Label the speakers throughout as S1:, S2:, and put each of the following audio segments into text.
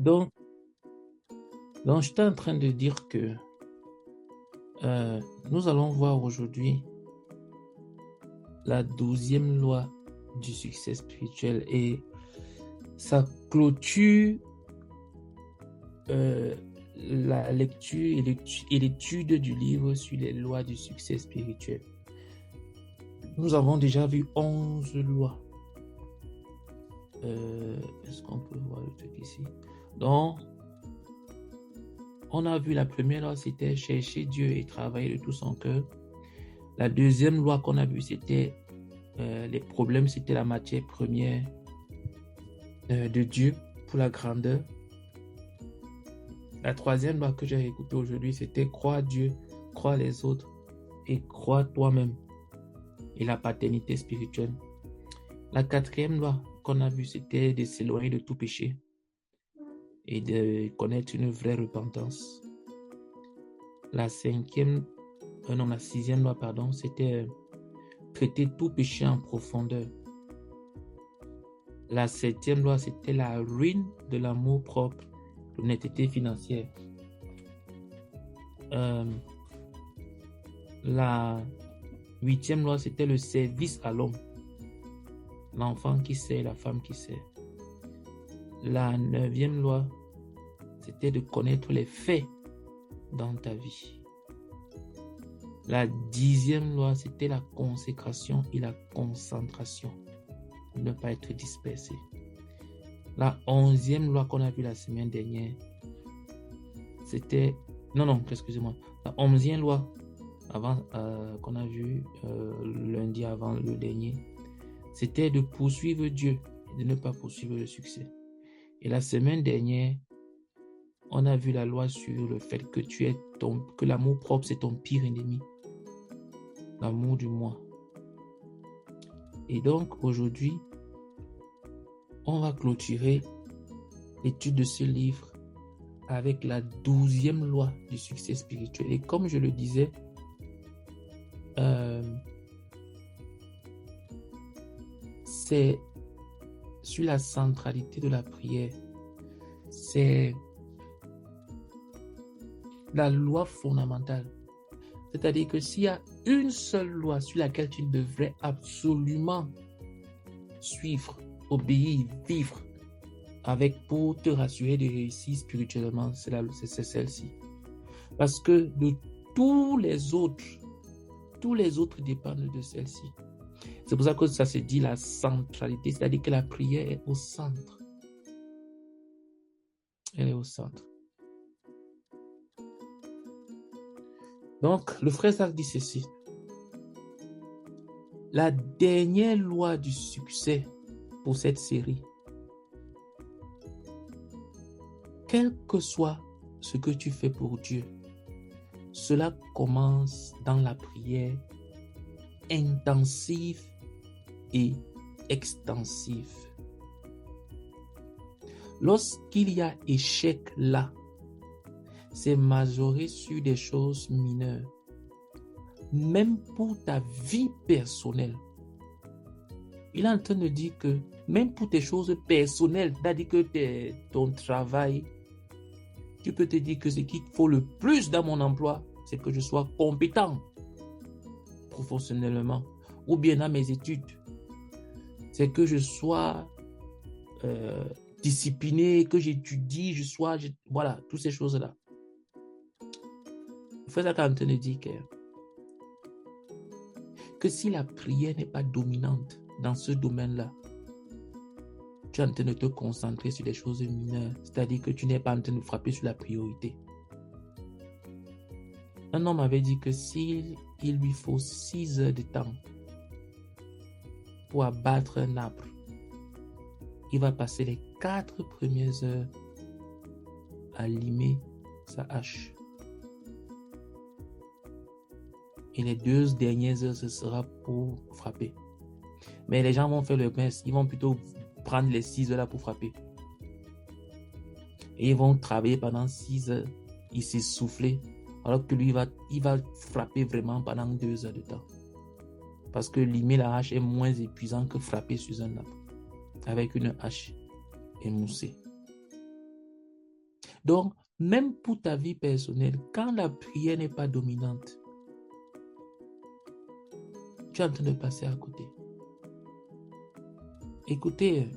S1: Donc, j'étais en train de dire que nous allons voir aujourd'hui la 12e loi du succès spirituel et ça clôture la lecture et l'étude du livre sur les lois du succès spirituel. Nous avons déjà vu 11 lois. Est-ce qu'on peut voir le truc ici? Donc, on a vu la première loi, c'était chercher Dieu et travailler de tout son cœur. La deuxième loi qu'on a vue, c'était les problèmes, c'était la matière première de Dieu pour la grandeur. La troisième loi que j'ai écoutée aujourd'hui, c'était croire Dieu, croire les autres et croire toi-même et la paternité spirituelle. La quatrième loi qu'on a vue, c'était de s'éloigner de tout péché et de connaître une vraie repentance. La sixième loi, c'était traiter tout péché en profondeur. La septième loi, c'était la ruine de l'amour propre, l'honnêteté financière. La huitième loi, c'était le service à l'homme. L'enfant qui sert, la femme qui sert. La neuvième loi, c'était de connaître les faits dans ta vie. La 10e loi, c'était la consécration et la concentration. Ne pas être dispersé. La 11e loi qu'on a vue la semaine dernière, c'était... La 11e loi qu'on a vue lundi avant le dernier, c'était de poursuivre Dieu et de ne pas poursuivre le succès. Et la semaine dernière, on a vu la loi sur le fait que que l'amour propre, c'est ton pire ennemi. L'amour du moi. Et donc, aujourd'hui, on va clôturer l'étude de ce livre avec la 12e loi du succès spirituel. Et comme je le disais, c'est sur la centralité de la prière. C'est la loi fondamentale. C'est-à-dire que s'il y a une seule loi sur laquelle tu devrais absolument suivre, obéir, vivre pour te rassurer de réussir spirituellement, c'est celle-ci. Parce que de tous les autres dépendent de celle-ci. C'est pour ça que ça se dit la centralité, c'est-à-dire que la prière est au centre. Elle est au centre. Donc, le frère Zach dit ceci. La dernière loi du succès pour cette série, quel que soit ce que tu fais pour Dieu, cela commence dans la prière intensive et extensive. Lorsqu'il y a échec là, c'est majoré sur des choses mineures. Même pour ta vie personnelle. Il est en train de dire que même pour tes choses personnelles, c'est-à-dire que ton travail, tu peux te dire que ce qu'il faut le plus dans mon emploi, c'est que je sois compétent professionnellement ou bien dans mes études. C'est que je sois discipliné, que j'étudie, voilà, toutes ces choses-là. Il faut ça quand on dit que si la prière n'est pas dominante dans ce domaine-là, tu es en train de te concentrer sur des choses mineures, c'est-à-dire que tu n'es pas en train de frapper sur la priorité. Un homme avait dit que s'il lui faut 6 heures de temps pour abattre un arbre, il va passer les 4 premières heures à limer sa hache. Et les 2 dernières heures, ce sera pour frapper. Mais les gens vont faire le mince, ils vont plutôt prendre les 6 heures là pour frapper. Et ils vont travailler pendant 6 heures, ils s'essouffler, alors que lui, il va frapper vraiment pendant 2 heures de temps. Parce que limer la hache est moins épuisant que frapper sur un arbre avec une hache émoussée. Donc, même pour ta vie personnelle, quand la prière n'est pas dominante, tu es en train de passer à côté. Écoutez,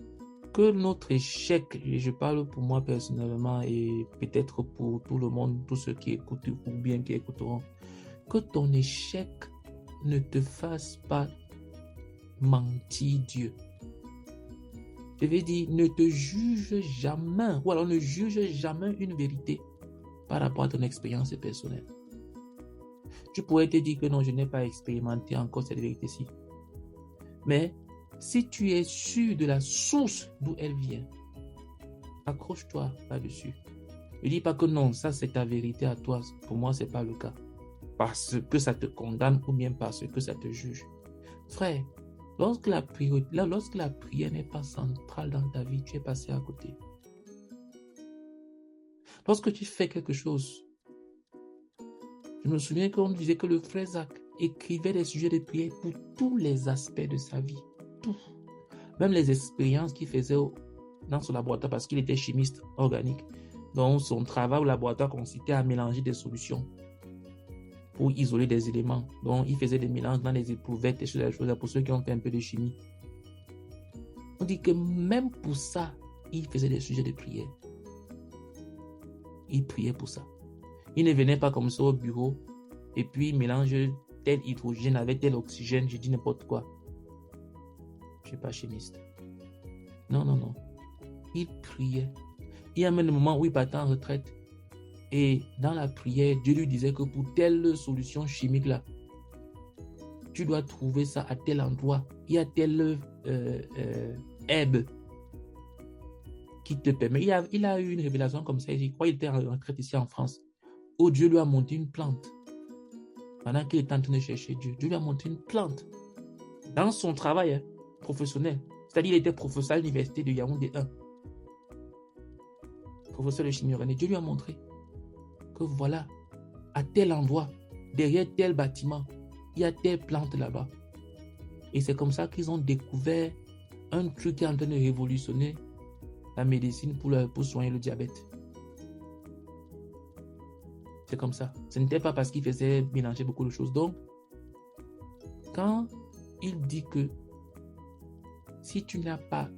S1: que notre échec, et je parle pour moi personnellement et peut-être pour tout le monde, tous ceux qui écoutent ou bien qui écouteront, que ton échec ne te fasse pas mentir Dieu. Je veux dire, ne te juge jamais, ou alors ne juge jamais une vérité par rapport à ton expérience personnelle. Tu pourrais te dire que non, je n'ai pas expérimenté encore cette vérité-ci. Mais si tu es sûr de la source d'où elle vient, accroche-toi là-dessus. Ne dis pas que non, ça c'est ta vérité à toi. Pour moi, ce n'est pas le cas. Parce que ça te condamne ou bien parce que ça te juge. Frère, lorsque la prière n'est pas centrale dans ta vie, tu es passé à côté. Lorsque tu fais quelque chose, je me souviens qu'on disait que le frère Zach écrivait des sujets de prière pour tous les aspects de sa vie. Tout. Même les expériences qu'il faisait dans son laboratoire parce qu'il était chimiste organique. Donc son travail au laboratoire consistait à mélanger des solutions pour isoler des éléments. Donc il faisait des mélanges dans les éprouvettes et des choses pour ceux qui ont fait un peu de chimie. On dit que même pour ça, il faisait des sujets de prière. Il priait pour ça. Il ne venait pas comme ça au bureau et puis il mélange tel hydrogène avec tel oxygène. Je dis n'importe quoi. Je ne suis pas chimiste. Non, non, non. Il priait. Il y a même le moment où il partait en retraite. Et dans la prière, Dieu lui disait que pour telle solution chimique là, tu dois trouver ça à tel endroit. Il y a telle herbe qui te permet. Il a eu une révélation comme ça. Je crois qu'il était en retraite ici en France. Où Dieu lui a monté une plante. Pendant qu'il était en train de chercher Dieu, Dieu lui a monté une plante. Dans son travail professionnel. C'est-à-dire qu'il était professeur à l'université de Yaoundé 1. Professeur de chimie organique. Dieu lui a montré que voilà, à tel endroit, derrière tel bâtiment, il y a telle plante là-bas. Et c'est comme ça qu'ils ont découvert un truc qui est en train de révolutionner la médecine pour soigner le diabète. C'est comme ça. Ce n'était pas parce qu'il faisait mélanger beaucoup de choses. Donc, quand il dit que si tu n'as pas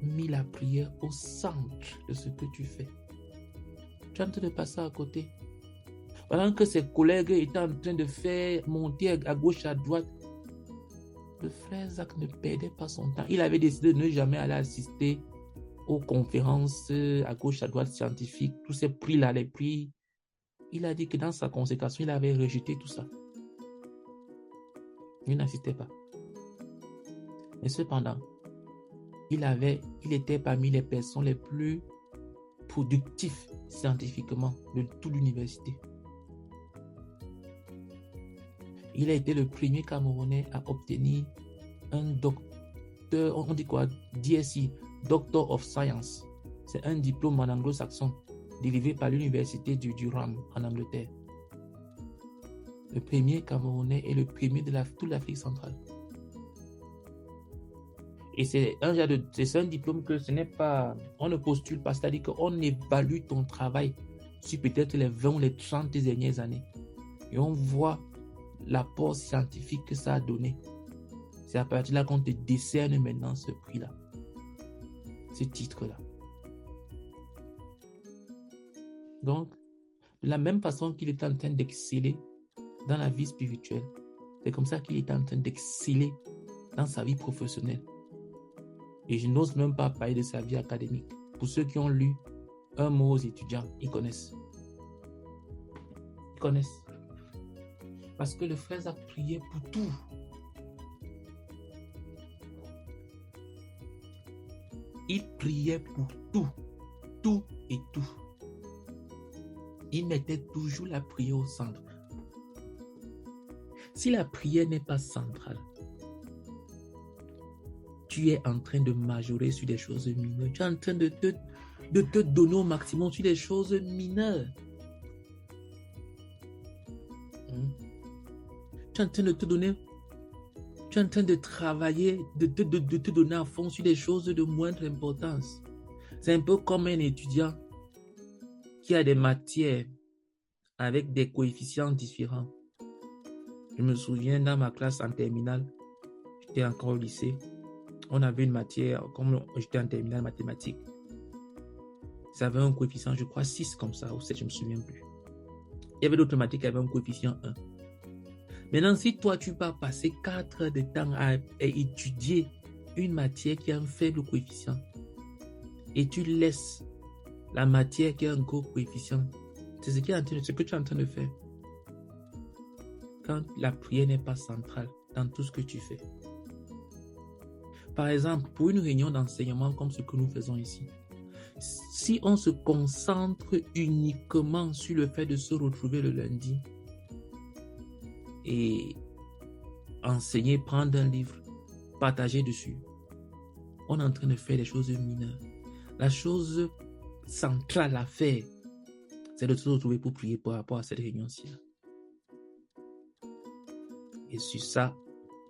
S1: mis la prière au centre de ce que tu fais, tu es en train de passer à côté. Pendant que ses collègues étaient en train de faire monter à gauche, à droite, le frère Zach ne perdait pas son temps. Il avait décidé de ne jamais aller assister aux conférences à gauche, à droite scientifiques, tous ces prix-là, les prix. Il a dit que dans sa consécration, il avait rejeté tout ça. Il n'assistait pas. Mais cependant, il était parmi les personnes les plus productives scientifiquement de toute l'université. Il a été le premier Camerounais à obtenir un docteur, on dit quoi, DSI, Doctor of Science. C'est un diplôme en anglo-saxon délivré par l'université du Durham en Angleterre. Le premier Camerounais et le premier de toute l'Afrique centrale. Et c'est un diplôme que ce n'est pas, on ne postule pas, c'est-à-dire qu'on évalue ton travail sur peut-être les 20 ou les 30 dernières années. Et on voit l'apport scientifique que ça a donné. C'est à partir de là qu'on te décerne maintenant ce prix-là, ce titre-là. Donc, de la même façon qu'il est en train d'exceller dans la vie spirituelle, c'est comme ça qu'il est en train d'exceller dans sa vie professionnelle. Et je n'ose même pas parler de sa vie académique. Pour ceux qui ont lu un mot aux étudiants, ils connaissent. Ils connaissent. Parce que le frère a prié pour tout. Il priait pour tout. Tout et tout. Il mettait toujours la prière au centre. Si la prière n'est pas centrale, tu es en train de majorer sur des choses mineures. Tu es en train de te donner au maximum sur des choses mineures. Tu es en train de te donner, tu es en train de travailler, de te donner à fond sur des choses de moindre importance. C'est un peu comme un étudiant qui a des matières avec des coefficients différents. Je me souviens dans ma classe en terminale, j'étais encore au lycée, on avait une matière, comme j'étais en terminale mathématiques, ça avait un coefficient, je crois 6 comme ça, ou 7, je ne me souviens plus. Il y avait d'autres matières qui avaient un coefficient 1. Maintenant, si toi, tu vas passer 4 heures de temps à étudier une matière qui a un faible coefficient et tu laisses la matière qui a un gros coefficient, c'est ce que tu es en train de faire. Quand la prière n'est pas centrale dans tout ce que tu fais. Par exemple, pour une réunion d'enseignement comme ce que nous faisons ici, si on se concentre uniquement sur le fait de se retrouver le lundi et enseigner, prendre un livre, partager dessus, on est en train de faire des choses mineures. La chose centrale à faire, c'est de se retrouver pour prier par rapport à cette réunion-ci. Et sur ça,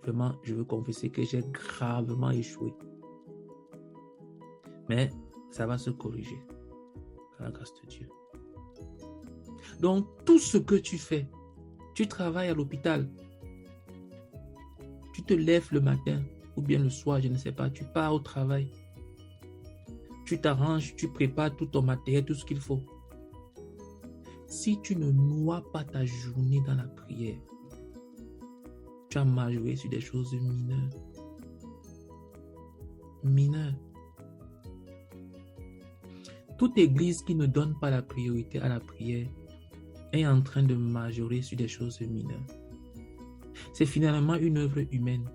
S1: vraiment, je veux confesser que j'ai gravement échoué. Mais ça va se corriger, par la grâce de Dieu. Donc, tout ce que tu fais, tu travailles à l'hôpital, tu te lèves le matin ou bien le soir, je ne sais pas, tu pars au travail, tu t'arranges, tu prépares tout ton matériel, tout ce qu'il faut. Si tu ne noies pas ta journée dans la prière, tu as majoré sur des choses mineures. Mineures. Toute église qui ne donne pas la priorité à la prière est en train de majorer sur des choses mineures. C'est finalement une œuvre humaine.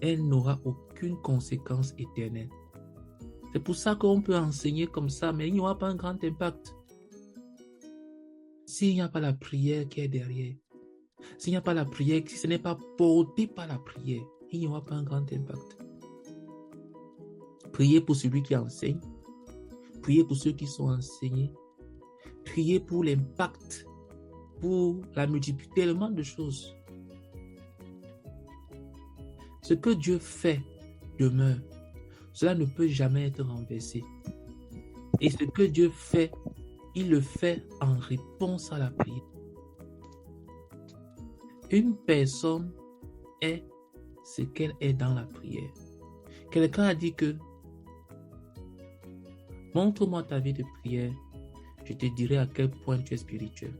S1: Elle n'aura aucune conséquence éternelle. C'est pour ça qu'on peut enseigner comme ça, mais il n'y aura pas un grand impact. S'il n'y a pas la prière qui est derrière, s'il n'y a pas la prière, si ce n'est pas porté par la prière, il n'y aura pas un grand impact. Priez pour celui qui enseigne. Priez pour ceux qui sont enseignés. Priez pour l'impact, pour la multiplicité, tellement de choses. Ce que Dieu fait demeure. Cela ne peut jamais être renversé. Et ce que Dieu fait, il le fait en réponse à la prière. Une personne est ce qu'elle est dans la prière. Quelqu'un a dit que montre-moi ta vie de prière, je te dirai à quel point tu es spirituel.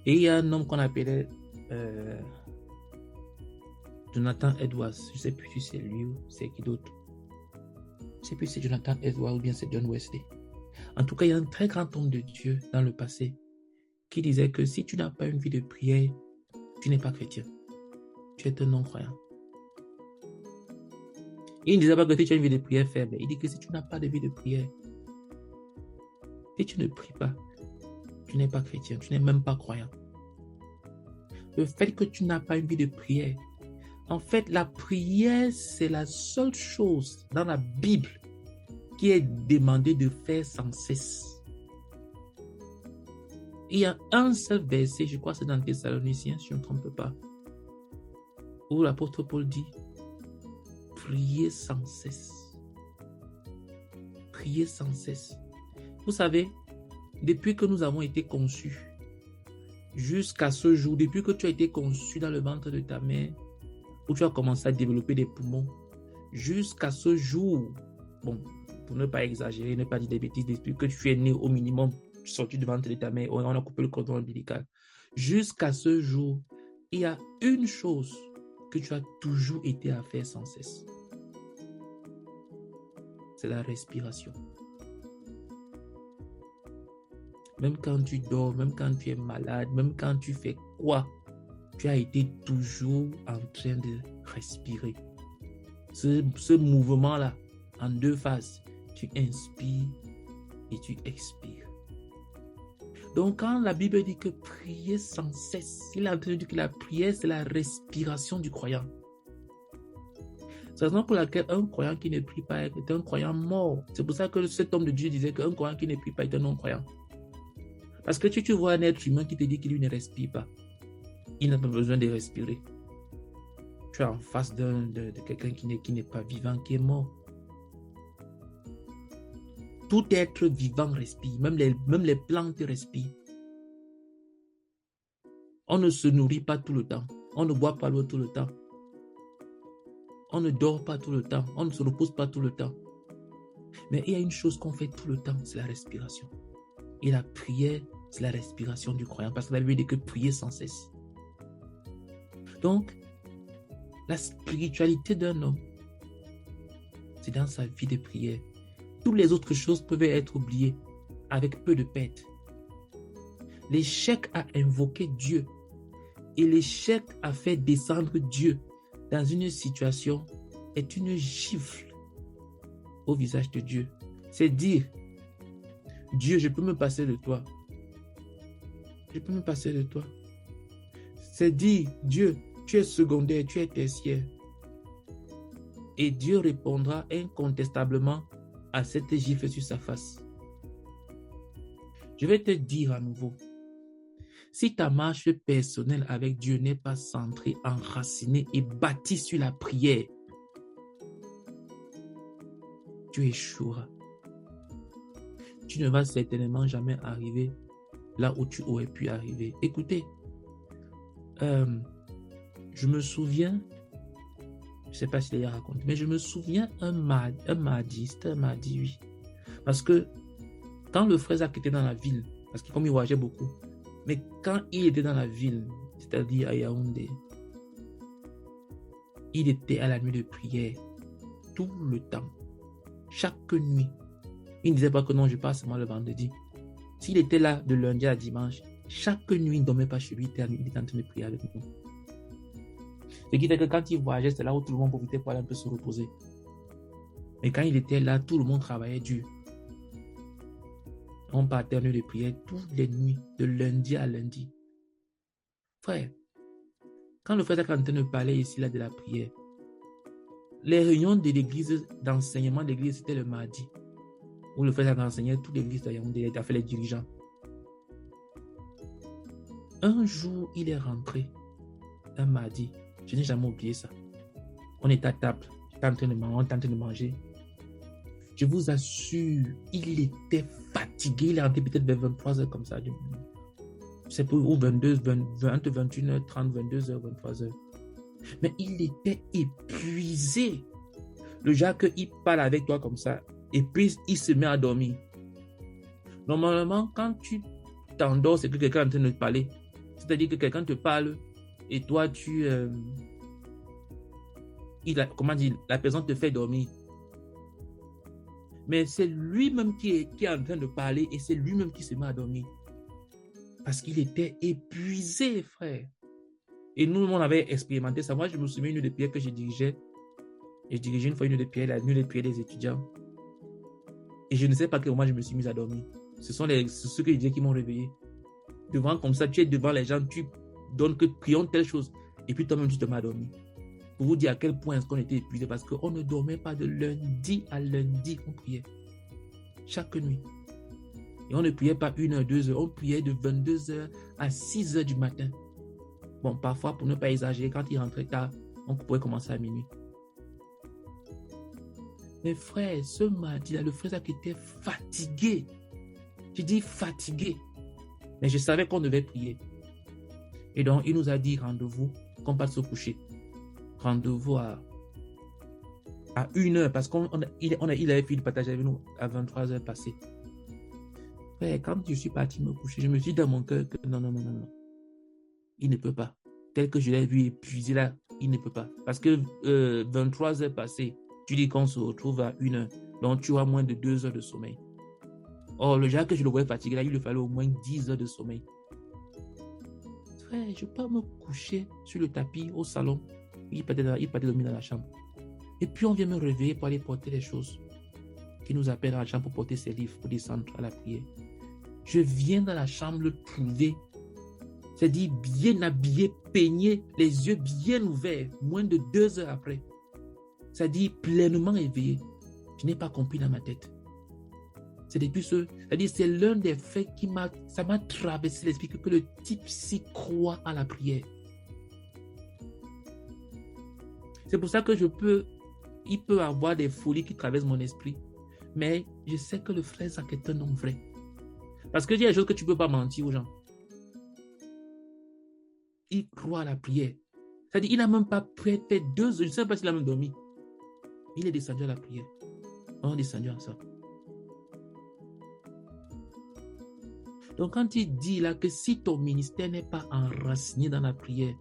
S1: Et il y a un homme qu'on appelait Jonathan Edwards. Je ne sais plus si c'est lui ou c'est qui d'autre. Je ne sais plus si c'est Jonathan Edwards ou bien c'est John Wesley. En tout cas, il y a un très grand homme de Dieu dans le passé qui disait que si tu n'as pas une vie de prière, tu n'es pas chrétien. Tu es un non-croyant. Il ne disait pas que si tu as une vie de prière faible. Il dit que si tu n'as pas de vie de prière, si tu ne pries pas, tu n'es pas chrétien, tu n'es même pas croyant. Le fait que tu n'as pas une vie de prière, en fait, la prière, c'est la seule chose dans la Bible qui est demandée de faire sans cesse. Il y a un seul verset, je crois que c'est dans Thessaloniciens, si je ne me trompe pas, où l'apôtre Paul dit « Priez sans cesse ». Priez sans cesse. Vous savez, depuis que nous avons été conçus, jusqu'à ce jour, depuis que tu as été conçu dans le ventre de ta mère, où tu as commencé à développer des poumons, jusqu'à ce jour, bon, pour ne pas exagérer, ne pas dire des bêtises, depuis que tu es né au minimum, sorti du ventre de ta mère, on a coupé le cordon ombilical. Jusqu'à ce jour, il y a une chose que tu as toujours été à faire sans cesse. C'est la respiration. Même quand tu dors, même quand tu es malade, même quand tu fais quoi, tu as été toujours en train de respirer. Ce mouvement-là, en deux phases, tu inspires et tu expires. Donc, quand la Bible dit que prier sans cesse, il a dit que la prière, c'est la respiration du croyant. C'est la raison pour laquelle un croyant qui ne prie pas est un croyant mort. C'est pour ça que cet homme de Dieu disait qu'un croyant qui ne prie pas est un non-croyant. Parce que tu vois un être humain qui te dit qu'il ne respire pas. Il n'a pas besoin de respirer. Tu es en face de quelqu'un qui n'est pas vivant, qui est mort. Tout être vivant respire, même les plantes respirent. On ne se nourrit pas tout le temps. On ne boit pas l'eau tout le temps. On ne dort pas tout le temps. On ne se repose pas tout le temps. Mais il y a une chose qu'on fait tout le temps, c'est la respiration. Et la prière, c'est la respiration du croyant. Parce que la Bible dit que prier sans cesse. Donc, la spiritualité d'un homme, c'est dans sa vie de prière. Toutes les autres choses peuvent être oubliées avec peu de perte. L'échec à invoquer Dieu et l'échec à faire descendre Dieu dans une situation est une gifle au visage de Dieu. C'est dire, Dieu, je peux me passer de toi. Je peux me passer de toi. C'est dire, Dieu, tu es secondaire, tu es tertiaire. Et Dieu répondra incontestablement à cette gifle sur sa face. Je vais te dire à nouveau, si ta marche personnelle avec Dieu n'est pas centrée, enracinée et bâtie sur la prière, tu échoueras. Tu ne vas certainement jamais arriver là où tu aurais pu arriver. Écoutez, je me souviens, je ne sais pas si il y a raconté, mais je me souviens un mardi, c'était un mardi, oui. Parce que quand le frère Zach était dans la ville, parce que comme il voyageait beaucoup, mais quand il était dans la ville, c'est-à-dire à Yaoundé, il était à la nuit de prière tout le temps, chaque nuit. Il ne disait pas que non, je passe seulement le vendredi. S'il était là de lundi à dimanche, chaque nuit, il ne dormait pas chez lui, il était en train de prier avec nous. Ce qui fait que quand il voyageait, c'est là où tout le monde profitait pour aller un peu se reposer. Mais quand il était là, tout le monde travaillait dur. On partait en nuit de prière toutes les nuits, de lundi à lundi. Frère, quand le frère est en train de parler ici là de la prière, les réunions de l'église, d'enseignement de l'église, c'était le mardi. Où le frère enseignait toute l'église de Yaoundé, il a fait les dirigeants. Un jour, il est rentré, un mardi. Je n'ai jamais oublié ça. On était à table, on était en train de manger. Je vous assure, il était fatigué. Il est rentré peut-être vers 23h comme ça. C'est pour ou 22, 20, 21h30, 22h, 23h. Mais il était épuisé. Le genre qu'il parle avec toi comme ça, et puis il se met à dormir. Normalement, quand tu t'endors, c'est que quelqu'un est en train de te parler. C'est-à-dire que quelqu'un te parle et toi, la personne te fait dormir. Mais c'est lui-même qui est en train de parler et c'est lui-même qui se met à dormir. Parce qu'il était épuisé, frère. Et nous, on avait expérimenté ça. Moi, je me souviens d'une nuit de prière que je dirigeais. Et je dirigeais une fois une nuit de prière, la nuit de prière des étudiants. Et je ne sais pas à quel moment je me suis mis à dormir. Ce sont ceux que je disais qui m'ont réveillé. Devant, comme ça, tu es devant les gens, tu donnes que prions telle chose. Et puis toi-même, tu te mets à dormir. Pour vous dire à quel point est-ce qu'on était épuisé. Parce qu'on ne dormait pas de lundi à lundi. On priait. Chaque nuit. Et on ne priait pas 1 heure, 2 heures. On priait de 22h à 6h du matin. Bon, parfois, pour ne pas exagérer, quand il rentrait tard, on pouvait commencer à minuit. Mes frères, ce mardi-là, le frère qui était fatigué. Je dis fatigué. Mais je savais qu'on devait prier. Et donc, il nous a dit rendez-vous, qu'on passe se coucher. Rendez-vous à 1 heure, parce qu'il avait fait le partage avec nous à 23h passées. Frère, quand je suis parti me coucher, je me suis dit dans mon cœur que non. Il ne peut pas. Tel que je l'ai vu épuisé là, il ne peut pas. Parce que 23h passées, tu dis qu'on se retrouve à 1h. Donc, tu as moins de 2 heures de sommeil. Or, le jour que je le voyais fatigué, là, il lui fallait au moins 10 heures de sommeil. Frère, je peux me coucher sur le tapis au salon. Il partait dormir dans la chambre. Et puis, on vient me réveiller pour aller porter les choses. Qui nous appelle dans la chambre pour porter ses livres, pour descendre à la prière. Je viens dans la chambre le trouver. C'est-à-dire bien habillé, peigné, les yeux bien ouverts, moins de 2 heures après. C'est-à-dire pleinement éveillé. Je n'ai pas compris dans ma tête. C'est depuis c'est-à-dire c'est l'un des faits ça m'a traversé l'esprit que le type s'y croit à la prière. C'est pour ça que il peut avoir des folies qui traversent mon esprit. Mais je sais que le frère Zach est un homme vrai. Parce que il y a des choses que tu ne peux pas mentir aux gens. Il croit à la prière. C'est-à-dire, il n'a même pas fait 2 heures. Je ne sais pas s'il a même dormi. Il est descendu à la prière. On est descendu ensemble. Donc, quand il dit là que si ton ministère n'est pas enraciné dans la prière,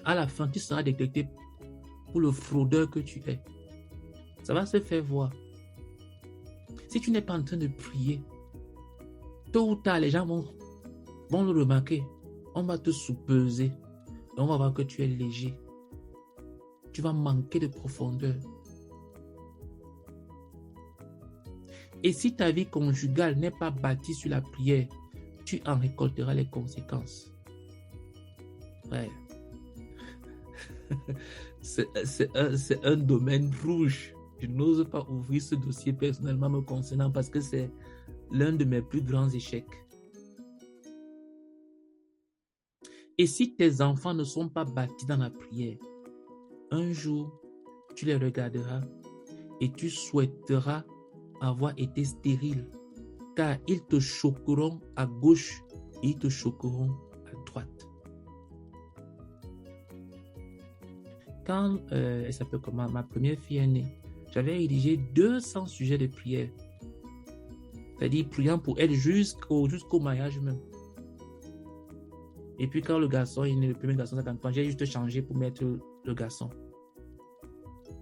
S1: à la fin, tu seras détecté pour le fraudeur que tu es. Ça va se faire voir. Si tu n'es pas en train de prier, tôt ou tard, les gens vont le remarquer. On va te sous-peser. Et on va voir que tu es léger. Tu vas manquer de profondeur. Et si ta vie conjugale n'est pas bâtie sur la prière, tu en récolteras les conséquences. Ouais. C'est un domaine rouge. Je n'ose pas ouvrir ce dossier personnellement me concernant parce que c'est l'un de mes plus grands échecs. Et si tes enfants ne sont pas bâtis dans la prière, un jour, tu les regarderas et tu souhaiteras avoir été stérile, car ils te choqueront à gauche et ils te choqueront à droite. Quand elle s'appelle comment, ma première fille est née, j'avais rédigé 200 sujets de prière. C'est-à-dire priant pour elle jusqu'au mariage même. Et puis quand le garçon est né, le premier garçon, j'ai juste changé pour mettre le garçon.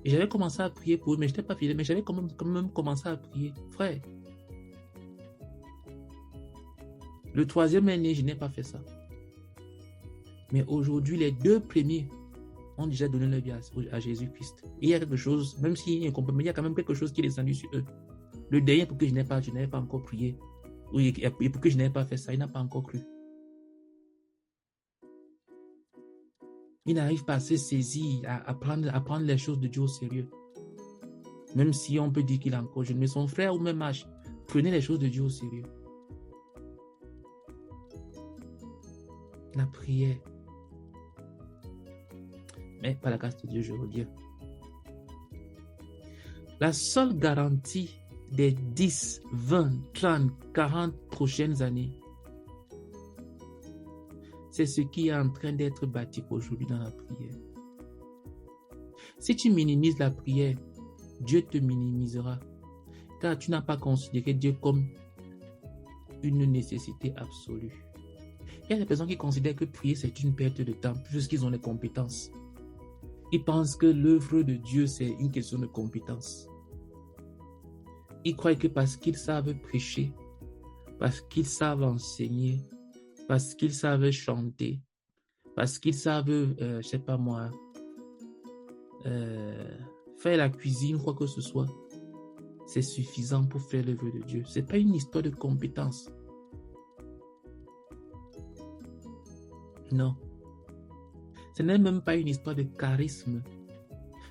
S1: Et j'avais commencé à prier pour eux, mais je n'étais pas fidèle, mais j'avais quand même commencé à prier. Frère, le troisième est né, je n'ai pas fait ça. Mais aujourd'hui, les 2 premiers ont déjà donné leur vie à Jésus-Christ. Et il y a quelque chose, même s'il y a un compromis, il y a quand même quelque chose qui est descendu sur eux. Le dernier, pour que je n'avais pas encore prié, et pour que je n'avais pas fait ça, il n'a pas encore cru. Il n'arrive pas à se saisir, à prendre les choses de Dieu au sérieux. Même si on peut dire qu'il est encore jeune, mais son frère au même âge, prenez les choses de Dieu au sérieux. La prière. Mais par la grâce de Dieu, je veux dire. La seule garantie des 10, 20, 30, 40 prochaines années, c'est ce qui est en train d'être bâti aujourd'hui dans la prière. Si tu minimises la prière, Dieu te minimisera, car tu n'as pas considéré Dieu comme une nécessité absolue. Il y a des personnes qui considèrent que prier, c'est une perte de temps, puisqu'ils ont les compétences. Ils pensent que l'œuvre de Dieu, c'est une question de compétence. Ils croient que parce qu'ils savent prêcher, parce qu'ils savent enseigner, parce qu'ils savent chanter, parce qu'ils savent, je sais pas moi, faire la cuisine, quoi que ce soit, c'est suffisant pour faire l'œuvre de Dieu. Ce n'est pas une histoire de compétence. Non. Ce n'est même pas une histoire de charisme.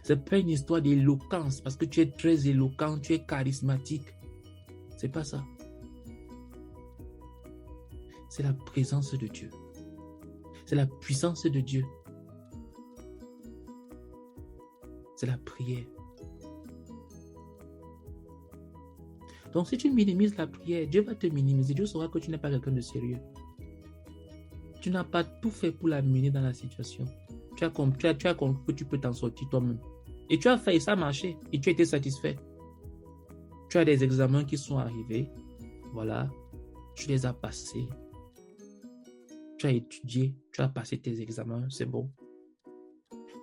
S1: Ce n'est pas une histoire d'éloquence, parce que tu es très éloquent, tu es charismatique. C'est pas ça. C'est la présence de Dieu. C'est la puissance de Dieu. C'est la prière. Donc si tu minimises la prière, Dieu va te minimiser. Dieu saura que tu n'es pas quelqu'un de sérieux. Tu n'as pas tout fait pour l'amener dans la situation. Tu as compris que tu peux t'en sortir toi-même. Et tu as fait, ça a marché. Et tu as été satisfait. Tu as des examens qui sont arrivés. Voilà. Tu les as passés. Tu as étudié. Tu as passé tes examens. C'est bon.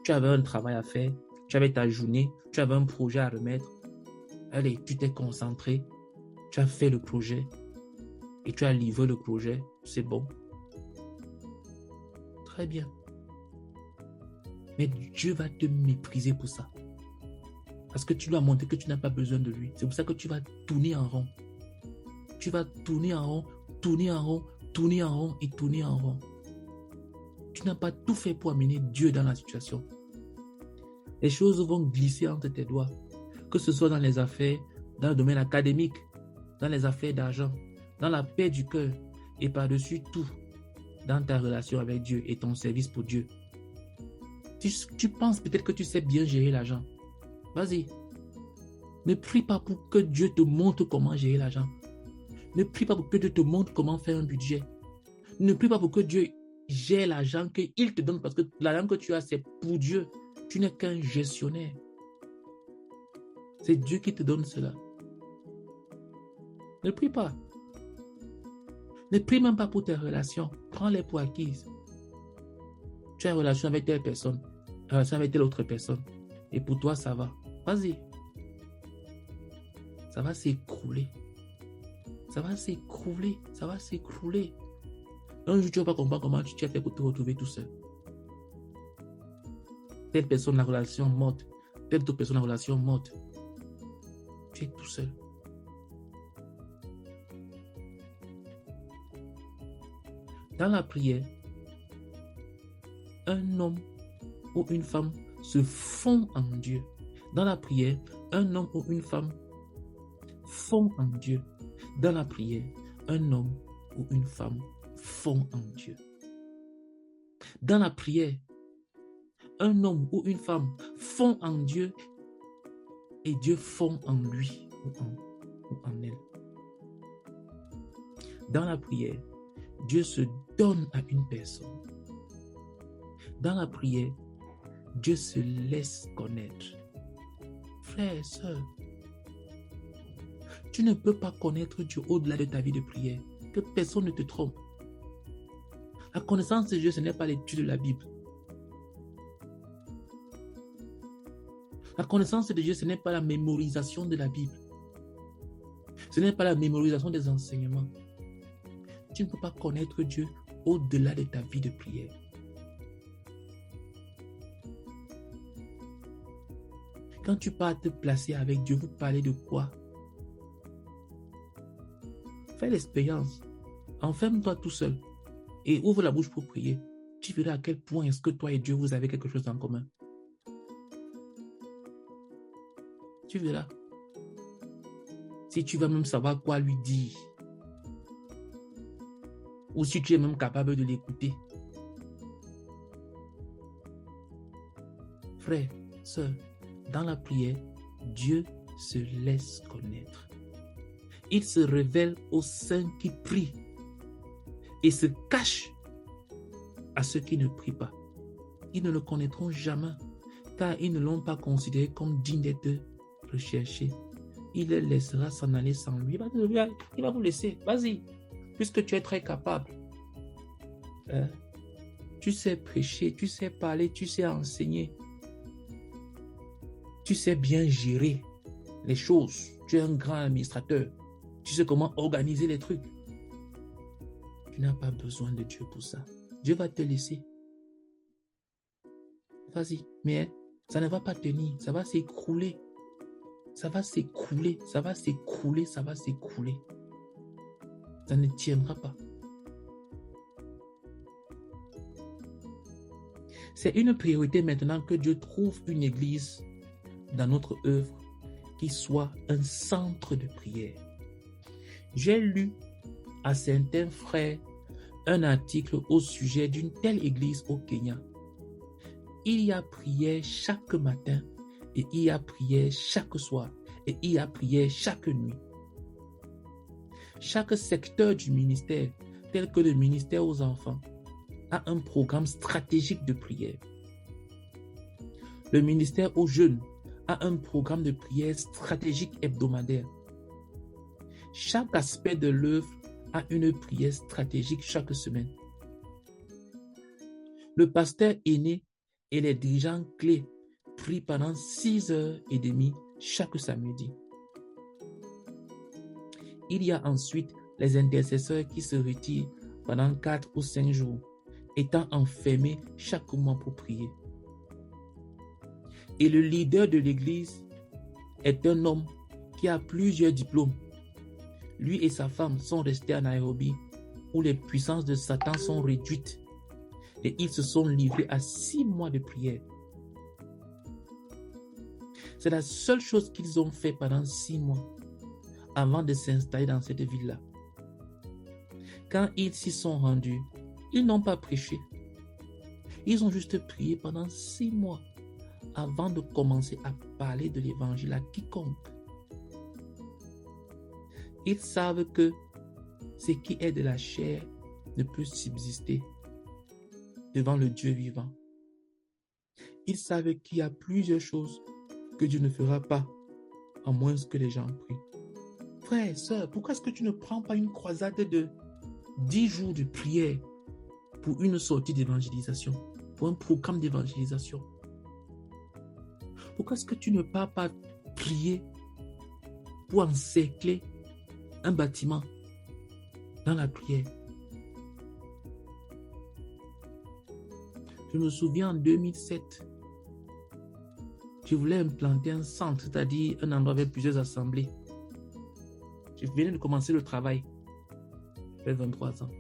S1: Tu avais un travail à faire. Tu avais ta journée. Tu avais un projet à remettre. Allez, tu t'es concentré. Tu as fait le projet. Et tu as livré le projet. C'est bon. Très bien. Mais Dieu va te mépriser pour ça. Parce que tu lui as montré que tu n'as pas besoin de lui. C'est pour ça que tu vas tourner en rond. Tu vas tourner en rond, tourner en rond, tourner en rond et tourner en rond. Tu n'as pas tout fait pour amener Dieu dans la situation. Les choses vont glisser entre tes doigts. Que ce soit dans les affaires, dans le domaine académique, dans les affaires d'argent, dans la paix du cœur et par-dessus tout, dans ta relation avec Dieu et ton service pour Dieu. Tu penses peut-être que tu sais bien gérer l'argent. Vas-y. Ne prie pas pour que Dieu te montre comment gérer l'argent. Ne prie pas pour que Dieu te montre comment faire un budget. Ne prie pas pour que Dieu gère l'argent qu'il te donne, parce que l'argent que tu as, c'est pour Dieu. Tu n'es qu'un gestionnaire. C'est Dieu qui te donne cela. Ne prie pas. Ne prie même pas pour tes relations. Prends-les pour acquises. Tu as une relation avec telle personne, une relation avec telle autre personne. Et pour toi, ça va. Vas-y. Ça va s'écrouler. Ça va s'écrouler. Ça va s'écrouler. Un jour, tu ne vas pas comprendre comment tu as fait pour te retrouver tout seul. Telle personne, la relation morte. Telle autre personne, la relation morte. Tu es tout seul. Dans la prière, un homme ou une femme se fond en Dieu. Dans la prière, un homme ou une femme fond en Dieu. Dans la prière, un homme ou une femme fond en Dieu. Dans la prière, un homme ou une femme fond en Dieu et Dieu fond en lui ou en elle. Dans la prière, Dieu se donne à une personne. Dans la prière, Dieu se laisse connaître. Frères et sœurs, tu ne peux pas connaître Dieu au-delà de ta vie de prière. Que personne ne te trompe. La connaissance de Dieu, ce n'est pas l'étude de la Bible. La connaissance de Dieu, ce n'est pas la mémorisation de la Bible. Ce n'est pas la mémorisation des enseignements. Tu ne peux pas connaître Dieu au-delà de ta vie de prière. Quand tu pars te placer avec Dieu, vous parlez de quoi? Fais l'expérience. Enferme-toi tout seul et ouvre la bouche pour prier. Tu verras à quel point est-ce que toi et Dieu, vous avez quelque chose en commun. Tu verras. Si tu vas même savoir quoi lui dire. Ou si tu es même capable de l'écouter. Frère, sœur, dans la prière, Dieu se laisse connaître. Il se révèle aux saints qui prient et se cache à ceux qui ne prient pas. Ils ne le connaîtront jamais car ils ne l'ont pas considéré comme digne d'être recherché. Il les laissera s'en aller sans lui. Il va vous laisser. Vas-y, puisque tu es très capable. Tu sais prêcher, tu sais parler, tu sais enseigner. Tu sais bien gérer les choses. Tu es un grand administrateur. Tu sais comment organiser les trucs. Tu n'as pas besoin de Dieu pour ça. Dieu va te laisser. Vas-y. Mais ça ne va pas tenir. Ça va s'écrouler. Ça va s'écrouler. Ça va s'écrouler. Ça va s'écrouler. Ça ne tiendra pas. C'est une priorité maintenant que Dieu trouve une église dans notre œuvre qui soit un centre de prière. J'ai lu à certains frères un article au sujet d'une telle église au Kenya. Il y a prière chaque matin et il y a prière chaque soir et il y a prière chaque nuit. Chaque secteur du ministère, tel que le ministère aux enfants, a un programme stratégique de prière. Le ministère aux jeunes a un programme de prière stratégique hebdomadaire. Chaque aspect de l'œuvre a une prière stratégique chaque semaine. Le pasteur aîné et les dirigeants clés prient pendant 6h30 chaque samedi. Il y a ensuite les intercesseurs qui se retirent pendant 4 ou 5 jours, étant enfermés chaque mois pour prier. Et le leader de l'église est un homme qui a plusieurs diplômes. Lui et sa femme sont restés à Nairobi, où les puissances de Satan sont réduites. Et ils se sont livrés à 6 mois de prière. C'est la seule chose qu'ils ont fait pendant 6 mois avant de s'installer dans cette ville-là. Quand ils s'y sont rendus, ils n'ont pas prêché. Ils ont juste prié pendant 6 mois avant de commencer à parler de l'évangile à quiconque. Ils savent que ce qui est de la chair ne peut subsister devant le Dieu vivant. Ils savent qu'il y a plusieurs choses que Dieu ne fera pas, à moins que les gens prient. Frère, sœur, pourquoi est-ce que tu ne prends pas une croisade de 10 jours de prière pour une sortie d'évangélisation, pour un programme d'évangélisation? Pourquoi est-ce que tu ne pars pas prier pour encercler un bâtiment dans la prière? Je me souviens en 2007, je voulais implanter un centre, c'est-à-dire un endroit avec plusieurs assemblées. Je venais de commencer le travail. J'avais 23 ans.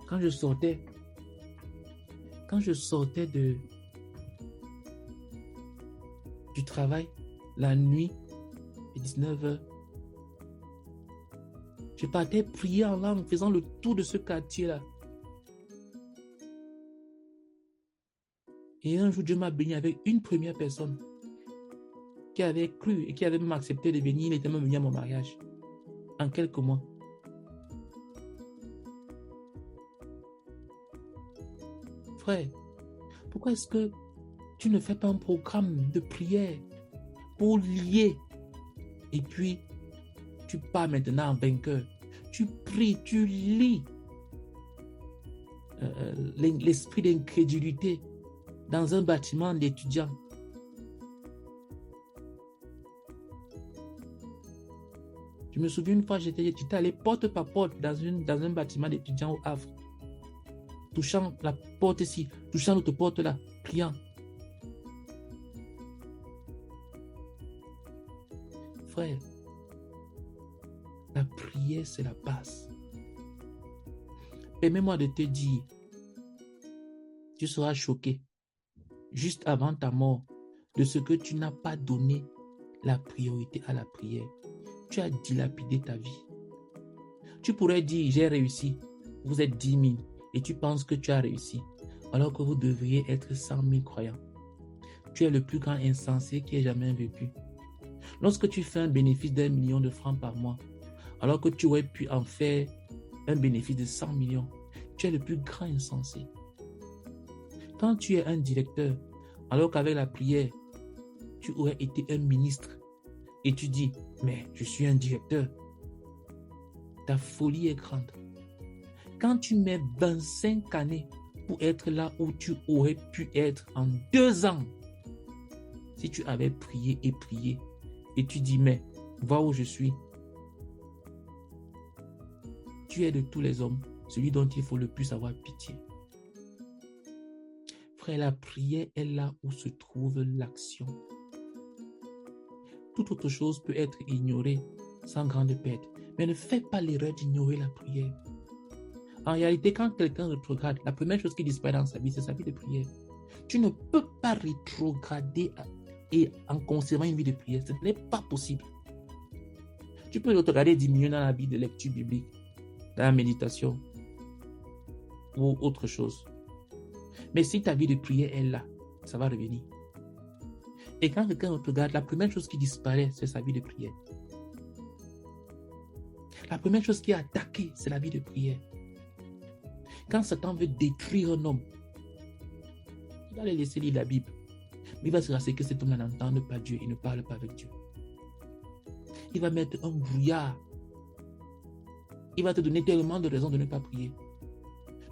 S1: Quand je sortais du travail, la nuit, à 19h, je partais prier en langue, faisant le tour de ce quartier-là. Et un jour, Dieu m'a béni avec une première personne qui avait cru et qui avait même accepté de venir. Il était même venu à mon mariage en quelques mois. Frère, pourquoi est-ce que tu ne fais pas un programme de prière pour lier et puis tu pars maintenant en vainqueur? Tu pries, tu lis l'esprit d'incrédulité dans un bâtiment d'étudiants. Je me souviens une fois, j'étais allé porte par porte dans un bâtiment d'étudiants au Havre, touchant la porte ici, touchant l'autre porte là, priant. Frère, la prière, c'est la base. Permets-moi de te dire, tu seras choqué juste avant ta mort de ce que tu n'as pas donné la priorité à la prière. Tu as dilapidé ta vie. Tu pourrais dire, j'ai réussi. Vous êtes 10 000 et tu penses que tu as réussi, alors que vous devriez être 100 000 croyants. Tu es le plus grand insensé qui ait jamais vécu. Lorsque tu fais un bénéfice d'1 million de francs par mois, alors que tu aurais pu en faire un bénéfice de 100 millions, tu es le plus grand insensé. Quand tu es un directeur, alors qu'avec la prière, tu aurais été un ministre, et tu dis, mais je suis un directeur, ta folie est grande. Quand tu mets 25 années pour être là où tu aurais pu être en 2 ans, si tu avais prié, et tu dis, mais vois où je suis. Tu es de tous les hommes, celui dont il faut le plus avoir pitié. Frère, la prière est là où se trouve l'action. Toute autre chose peut être ignorée sans grande perte, mais ne fais pas l'erreur d'ignorer la prière. En réalité, quand quelqu'un rétrograde, la première chose qui disparaît dans sa vie, c'est sa vie de prière. Tu ne peux pas rétrograder et en conservant une vie de prière. Ce n'est pas possible. Tu peux rétrograder 10 millions dans la vie de lecture biblique, dans la méditation ou autre chose. Mais si ta vie de prière est là, ça va revenir. Et quand quelqu'un regarde, la première chose qui disparaît, c'est sa vie de prière. La première chose qui est attaquée, c'est la vie de prière. Quand Satan veut détruire un homme, il va le laisser lire la Bible. Mais il va se rassurer que cet homme n'entende pas Dieu, il ne parle pas avec Dieu. Il va mettre un brouillard. Il va te donner tellement de raisons de ne pas prier.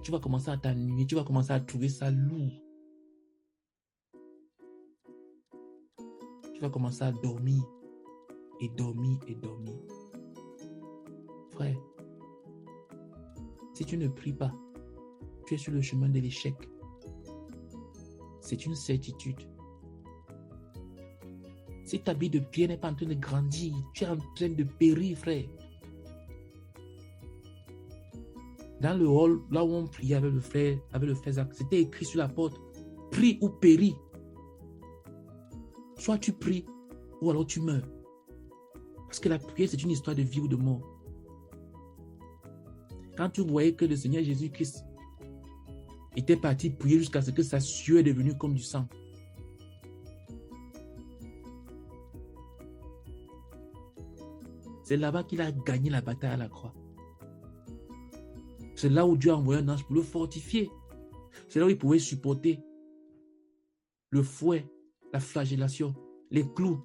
S1: Tu vas commencer à t'ennuyer, tu vas commencer à trouver ça lourd. Tu vas commencer à dormir et dormir et dormir. Frère, si tu ne pries pas, tu es sur le chemin de l'échec. C'est une certitude. Si ta vie de prière n'est pas en train de grandir, tu es en train de périr, frère. Dans le hall, là où on priait avec le frère Zach, c'était écrit sur la porte, prie ou péris. Soit tu pries, ou alors tu meurs. Parce que la prière, c'est une histoire de vie ou de mort. Quand tu voyais que le Seigneur Jésus-Christ était parti prier jusqu'à ce que sa sueur est devenue comme du sang. C'est là-bas qu'il a gagné la bataille à la croix. C'est là où Dieu a envoyé un ange pour le fortifier. C'est là où il pouvait supporter le fouet, la flagellation, les clous.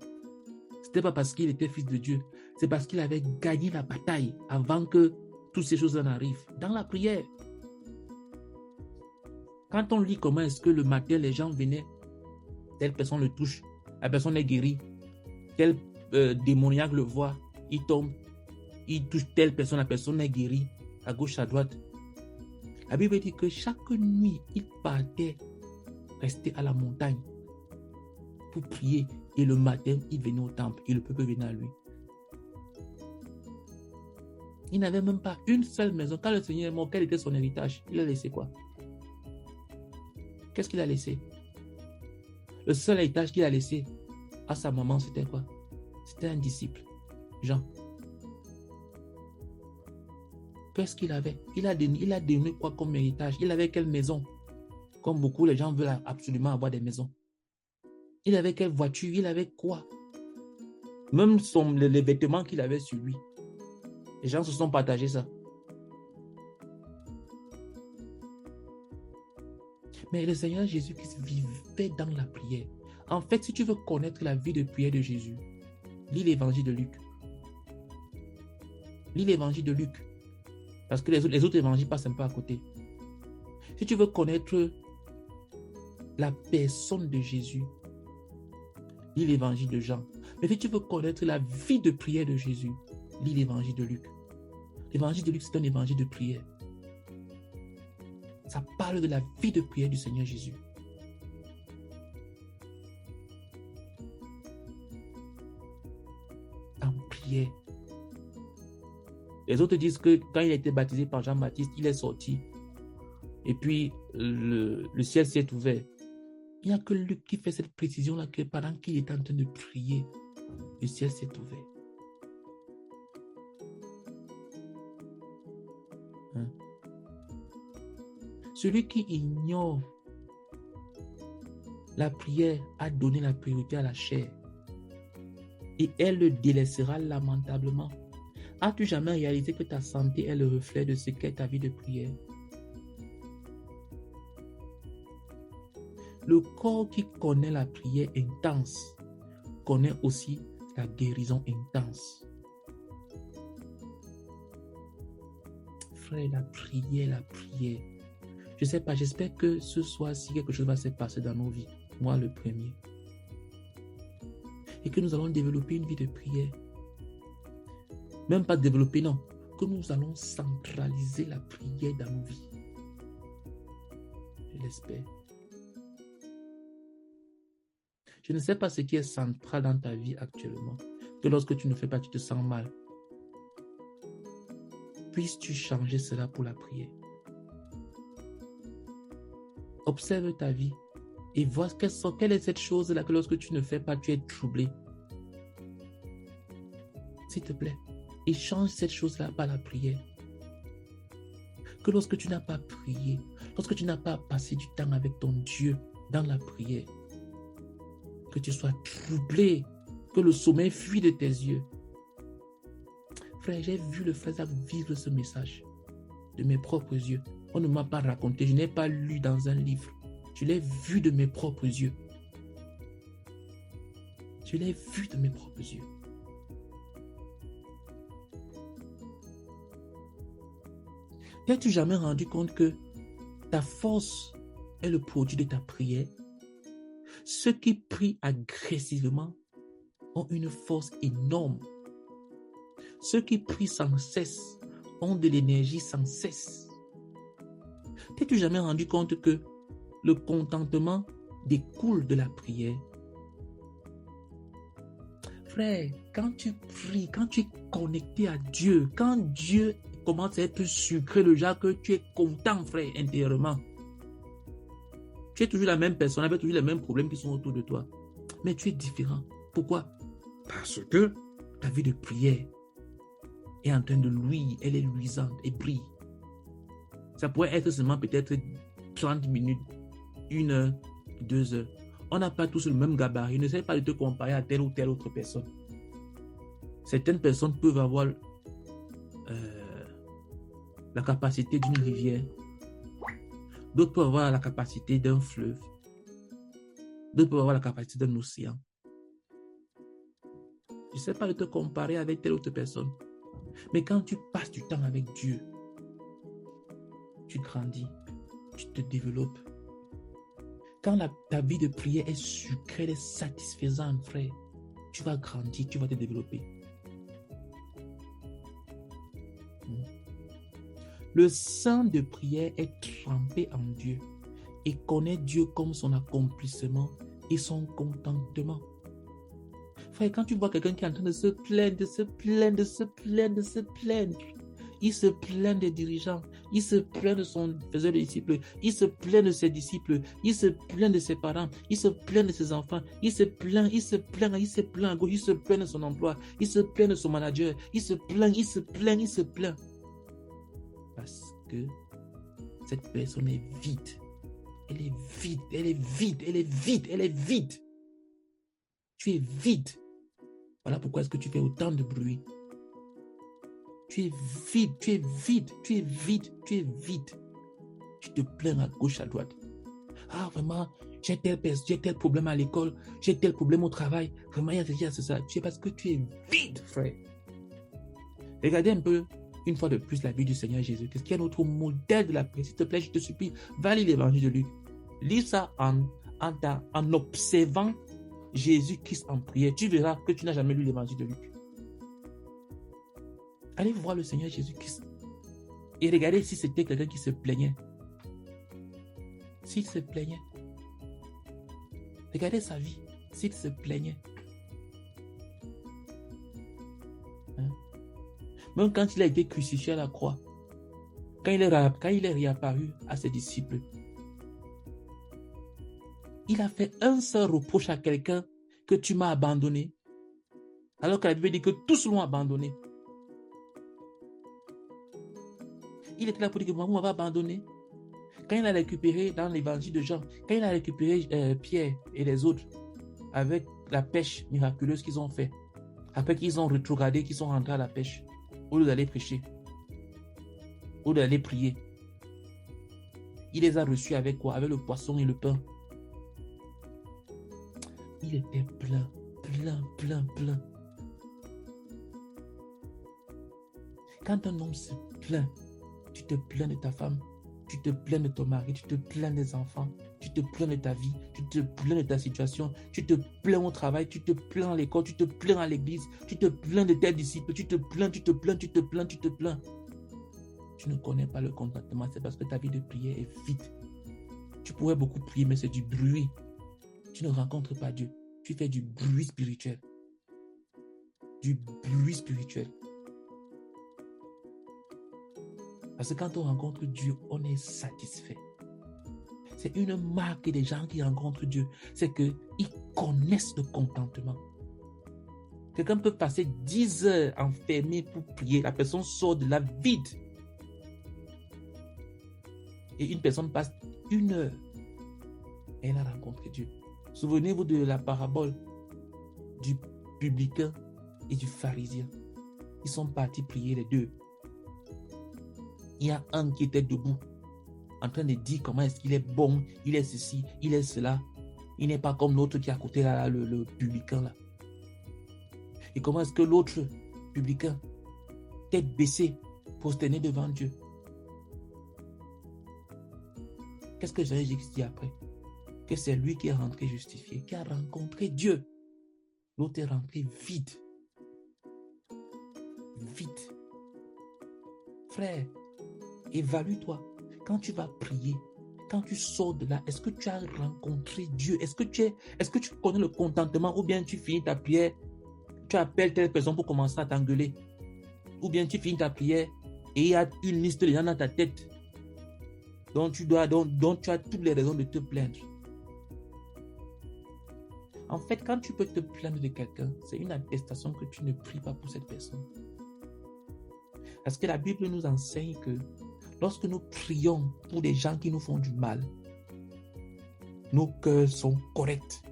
S1: Ce n'était pas parce qu'il était fils de Dieu. C'est parce qu'il avait gagné la bataille avant que toutes ces choses en arrivent. Dans la prière. Quand on lit comment est-ce que le matin, les gens venaient, telle personne le touche, la personne est guérie, tel démoniaque le voit, il tombe, il touche telle personne, la personne est guérie, à gauche, à droite. La Bible dit que chaque nuit, il partait rester à la montagne pour prier. Et le matin, il venait au temple et le peuple venait à lui. Il n'avait même pas une seule maison. Quand le Seigneur est mort, quel était son héritage? Il a laissé quoi? Qu'est-ce qu'il a laissé? Le seul héritage qu'il a laissé à sa maman, c'était quoi? C'était un disciple, Jean. Qu'est-ce qu'il avait? Il a donné quoi comme héritage? Il avait quelle maison? Comme beaucoup, les gens veulent absolument avoir des maisons. Il avait quelle voiture? Il avait quoi? Même les vêtements qu'il avait sur lui. Les gens se sont partagés ça. Mais le Seigneur Jésus-Christ vivait dans la prière. En fait, si tu veux connaître la vie de prière de Jésus, lis l'évangile de Luc. Lis l'évangile de Luc. Parce que les autres évangiles passent un peu à côté. Si tu veux connaître la personne de Jésus, lis l'évangile de Jean. Mais si tu veux connaître la vie de prière de Jésus, lis l'évangile de Luc. L'évangile de Luc, c'est un évangile de prière. Ça parle de la vie de prière du Seigneur Jésus. En prière. Les autres disent que quand il a été baptisé par Jean-Baptiste, il est sorti. Et puis, le ciel s'est ouvert. Il n'y a que Luc qui fait cette précision-là que pendant qu'il est en train de prier, le ciel s'est ouvert. Hein? Celui qui ignore la prière a donné la priorité à la chair et elle le délaissera lamentablement. As-tu jamais réalisé que ta santé est le reflet de ce qu'est ta vie de prière? Le corps qui connaît la prière intense connaît aussi la guérison intense. Frère, la prière. Je ne sais pas, j'espère que ce soir-ci, quelque chose va se passer dans nos vies. Moi, le premier. Et que nous allons développer une vie de prière. Même pas développer, non. Que nous allons centraliser la prière dans nos vies. Je l'espère. Je ne sais pas ce qui est central dans ta vie actuellement. Que lorsque tu ne fais pas, tu te sens mal. Puisses-tu changer cela pour la prière? Observe ta vie et vois quelle est cette chose-là que lorsque tu ne fais pas, tu es troublé. S'il te plaît, et change cette chose-là par la prière. Que lorsque tu n'as pas prié, lorsque tu n'as pas passé du temps avec ton Dieu dans la prière, que tu sois troublé, que le sommeil fuit de tes yeux. Frère, j'ai vu le frère vivre ce message de mes propres yeux. On ne m'a pas raconté, je n'ai pas lu dans un livre. Je l'ai vu de mes propres yeux. Je l'ai vu de mes propres yeux. T'as-tu jamais rendu compte que ta force est le produit de ta prière? Ceux qui prient agressivement ont une force énorme. Ceux qui prient sans cesse ont de l'énergie sans cesse. T'es-tu jamais rendu compte que le contentement découle de la prière? Frère, quand tu pries, quand tu es connecté à Dieu, quand Dieu commence à être sucré, le genre que tu es content, frère, intérieurement. Tu es toujours la même personne, avec toujours les mêmes problèmes qui sont autour de toi. Mais tu es différent. Pourquoi? Parce que ta vie de prière est en train de luire, elle est luisante et brille. Ça pourrait être seulement peut-être 30 minutes, 1 heure, 2 heures. On n'a pas tous le même gabarit. Ne sais pas de te comparer à telle ou telle autre personne. Certaines personnes peuvent avoir la capacité d'une rivière. D'autres peuvent avoir la capacité d'un fleuve. D'autres peuvent avoir la capacité d'un océan. Je ne sais pas de te comparer avec telle autre personne. Mais quand tu passes du temps avec Dieu, tu grandis, tu te développes. Quand ta vie de prière est sucrée, elle est satisfaisante, frère, tu vas grandir, tu vas te développer. Le saint de prière est trempé en Dieu et connaît Dieu comme son accomplissement et son contentement. Frère, quand tu vois quelqu'un qui est en train de se plaindre, il se plaint des dirigeants, il se plaint de son faiseur de disciples, il se plaint de ses disciples, il se plaint de ses parents, il se plaint de ses enfants, il se plaint à gauche, il se plaint de son emploi, il se plaint de son manager, il se plaint. Parce que cette personne est vide. Elle est vide. Tu es vide. Voilà pourquoi est-ce que tu fais autant de bruit. Tu es vide. Tu te plains à gauche, à droite. Ah, vraiment, j'ai tel problème à l'école, j'ai tel problème au travail. Vraiment, il y a ça. Tu sais, parce que tu es vide, frère. Regardez un peu, une fois de plus, la vie du Seigneur Jésus. Qu'est-ce qu'il y a notre modèle de la paix? S'il te plaît, je te supplie, va lire l'évangile de Luc. Lis ça en observant Jésus-Christ en prière. Tu verras que tu n'as jamais lu l'évangile de Luc. Allez voir le Seigneur Jésus-Christ. Et regardez si c'était quelqu'un qui se plaignait. S'il se plaignait. Regardez sa vie. S'il se plaignait. Même quand il a été crucifié à la croix, quand il est réapparu à ses disciples, il a fait un seul reproche à quelqu'un, que tu m'as abandonné. Alors que la Bible dit que tous l'ont abandonné. Il était là pour dire que vous m'avez abandonné. Quand il a récupéré dans l'évangile de Jean, quand il a récupéré Pierre et les autres avec la pêche miraculeuse qu'ils ont fait, après qu'ils ont rétrogradé, qu'ils sont rentrés à la pêche, au lieu d'aller prêcher, au lieu d'aller prier, il les a reçus avec quoi? Avec le poisson et le pain. Il était plein. Quand un homme se plaint, tu te plains de ta femme, tu te plains de ton mari, tu te plains des enfants, tu te plains de ta vie, tu te plains de ta situation, tu te plains au travail, tu te plains à l'école, tu te plains à l'église, tu te plains de tes disciples, tu te plains. Tu ne connais pas le contentement, c'est parce que ta vie de prière est vide. Tu pourrais beaucoup prier, mais c'est du bruit. Tu ne rencontres pas Dieu. Tu fais du bruit spirituel. Parce que quand on rencontre Dieu, on est satisfait. C'est une marque des gens qui rencontrent Dieu. C'est qu'ils connaissent le contentement. Quelqu'un peut passer 10 heures enfermé pour prier. La personne sort de là vide. Et une personne passe 1 heure. Et elle a rencontré Dieu. Souvenez-vous de la parabole du publicain et du pharisien. Ils sont partis prier les deux. Il y a un qui était debout, en train de dire comment est-ce qu'il est bon, il est ceci, il est cela. Il n'est pas comme l'autre qui est à côté là, le publicain là. Et comment est-ce que l'autre publicain, tête baissée, prosterné devant Dieu. Qu'est-ce que Jésus dit après? Que c'est lui qui est rentré justifié, qui a rencontré Dieu. L'autre est rentré vide. Frère, évalue-toi. Quand tu vas prier, quand tu sors de là, est-ce que tu as rencontré Dieu? Est-ce que tu connais le contentement? Ou bien tu finis ta prière, tu appelles telle personne pour commencer à t'engueuler? Ou bien tu finis ta prière et il y a une liste de gens dans ta tête dont tu as toutes les raisons de te plaindre. En fait, quand tu peux te plaindre de quelqu'un, c'est une attestation que tu ne pries pas pour cette personne. Parce que la Bible nous enseigne que lorsque nous prions pour des gens qui nous font du mal, nos cœurs sont corrects.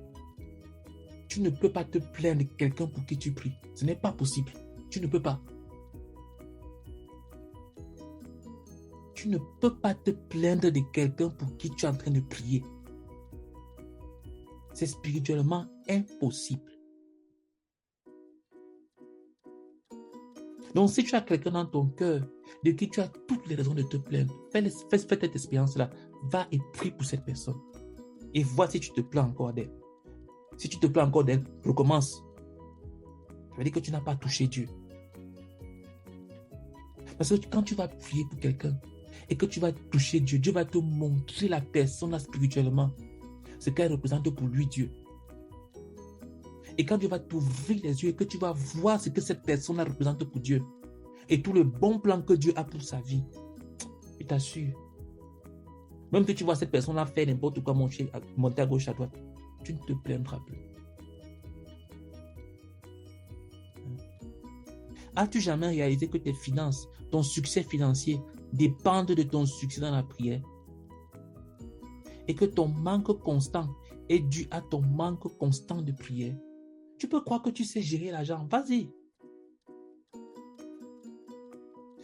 S1: Tu ne peux pas te plaindre de quelqu'un pour qui tu pries. Ce n'est pas possible. Tu ne peux pas. Tu ne peux pas te plaindre de quelqu'un pour qui tu es en train de prier. C'est spirituellement impossible. Donc, si tu as quelqu'un dans ton cœur de qui tu as toutes les raisons de te plaindre, fais cette expérience-là. Va et prie pour cette personne. Et vois si tu te plains encore d'elle. Si tu te plains encore d'elle, recommence. Ça veut dire que tu n'as pas touché Dieu. Parce que quand tu vas prier pour quelqu'un et que tu vas toucher Dieu, Dieu va te montrer la personne là spirituellement, ce qu'elle représente pour lui, Dieu. Et quand Dieu va t'ouvrir les yeux et que tu vas voir ce que cette personne-là représente pour Dieu et tout le bon plan que Dieu a pour sa vie, je t'assure, même que tu vois cette personne-là faire n'importe quoi, monter à gauche, à droite, tu ne te plaindras plus. As-tu jamais réalisé que tes finances, ton succès financier dépendent de ton succès dans la prière? Et que ton manque constant est dû à ton manque constant de prière? Tu peux croire que tu sais gérer l'argent. Vas-y.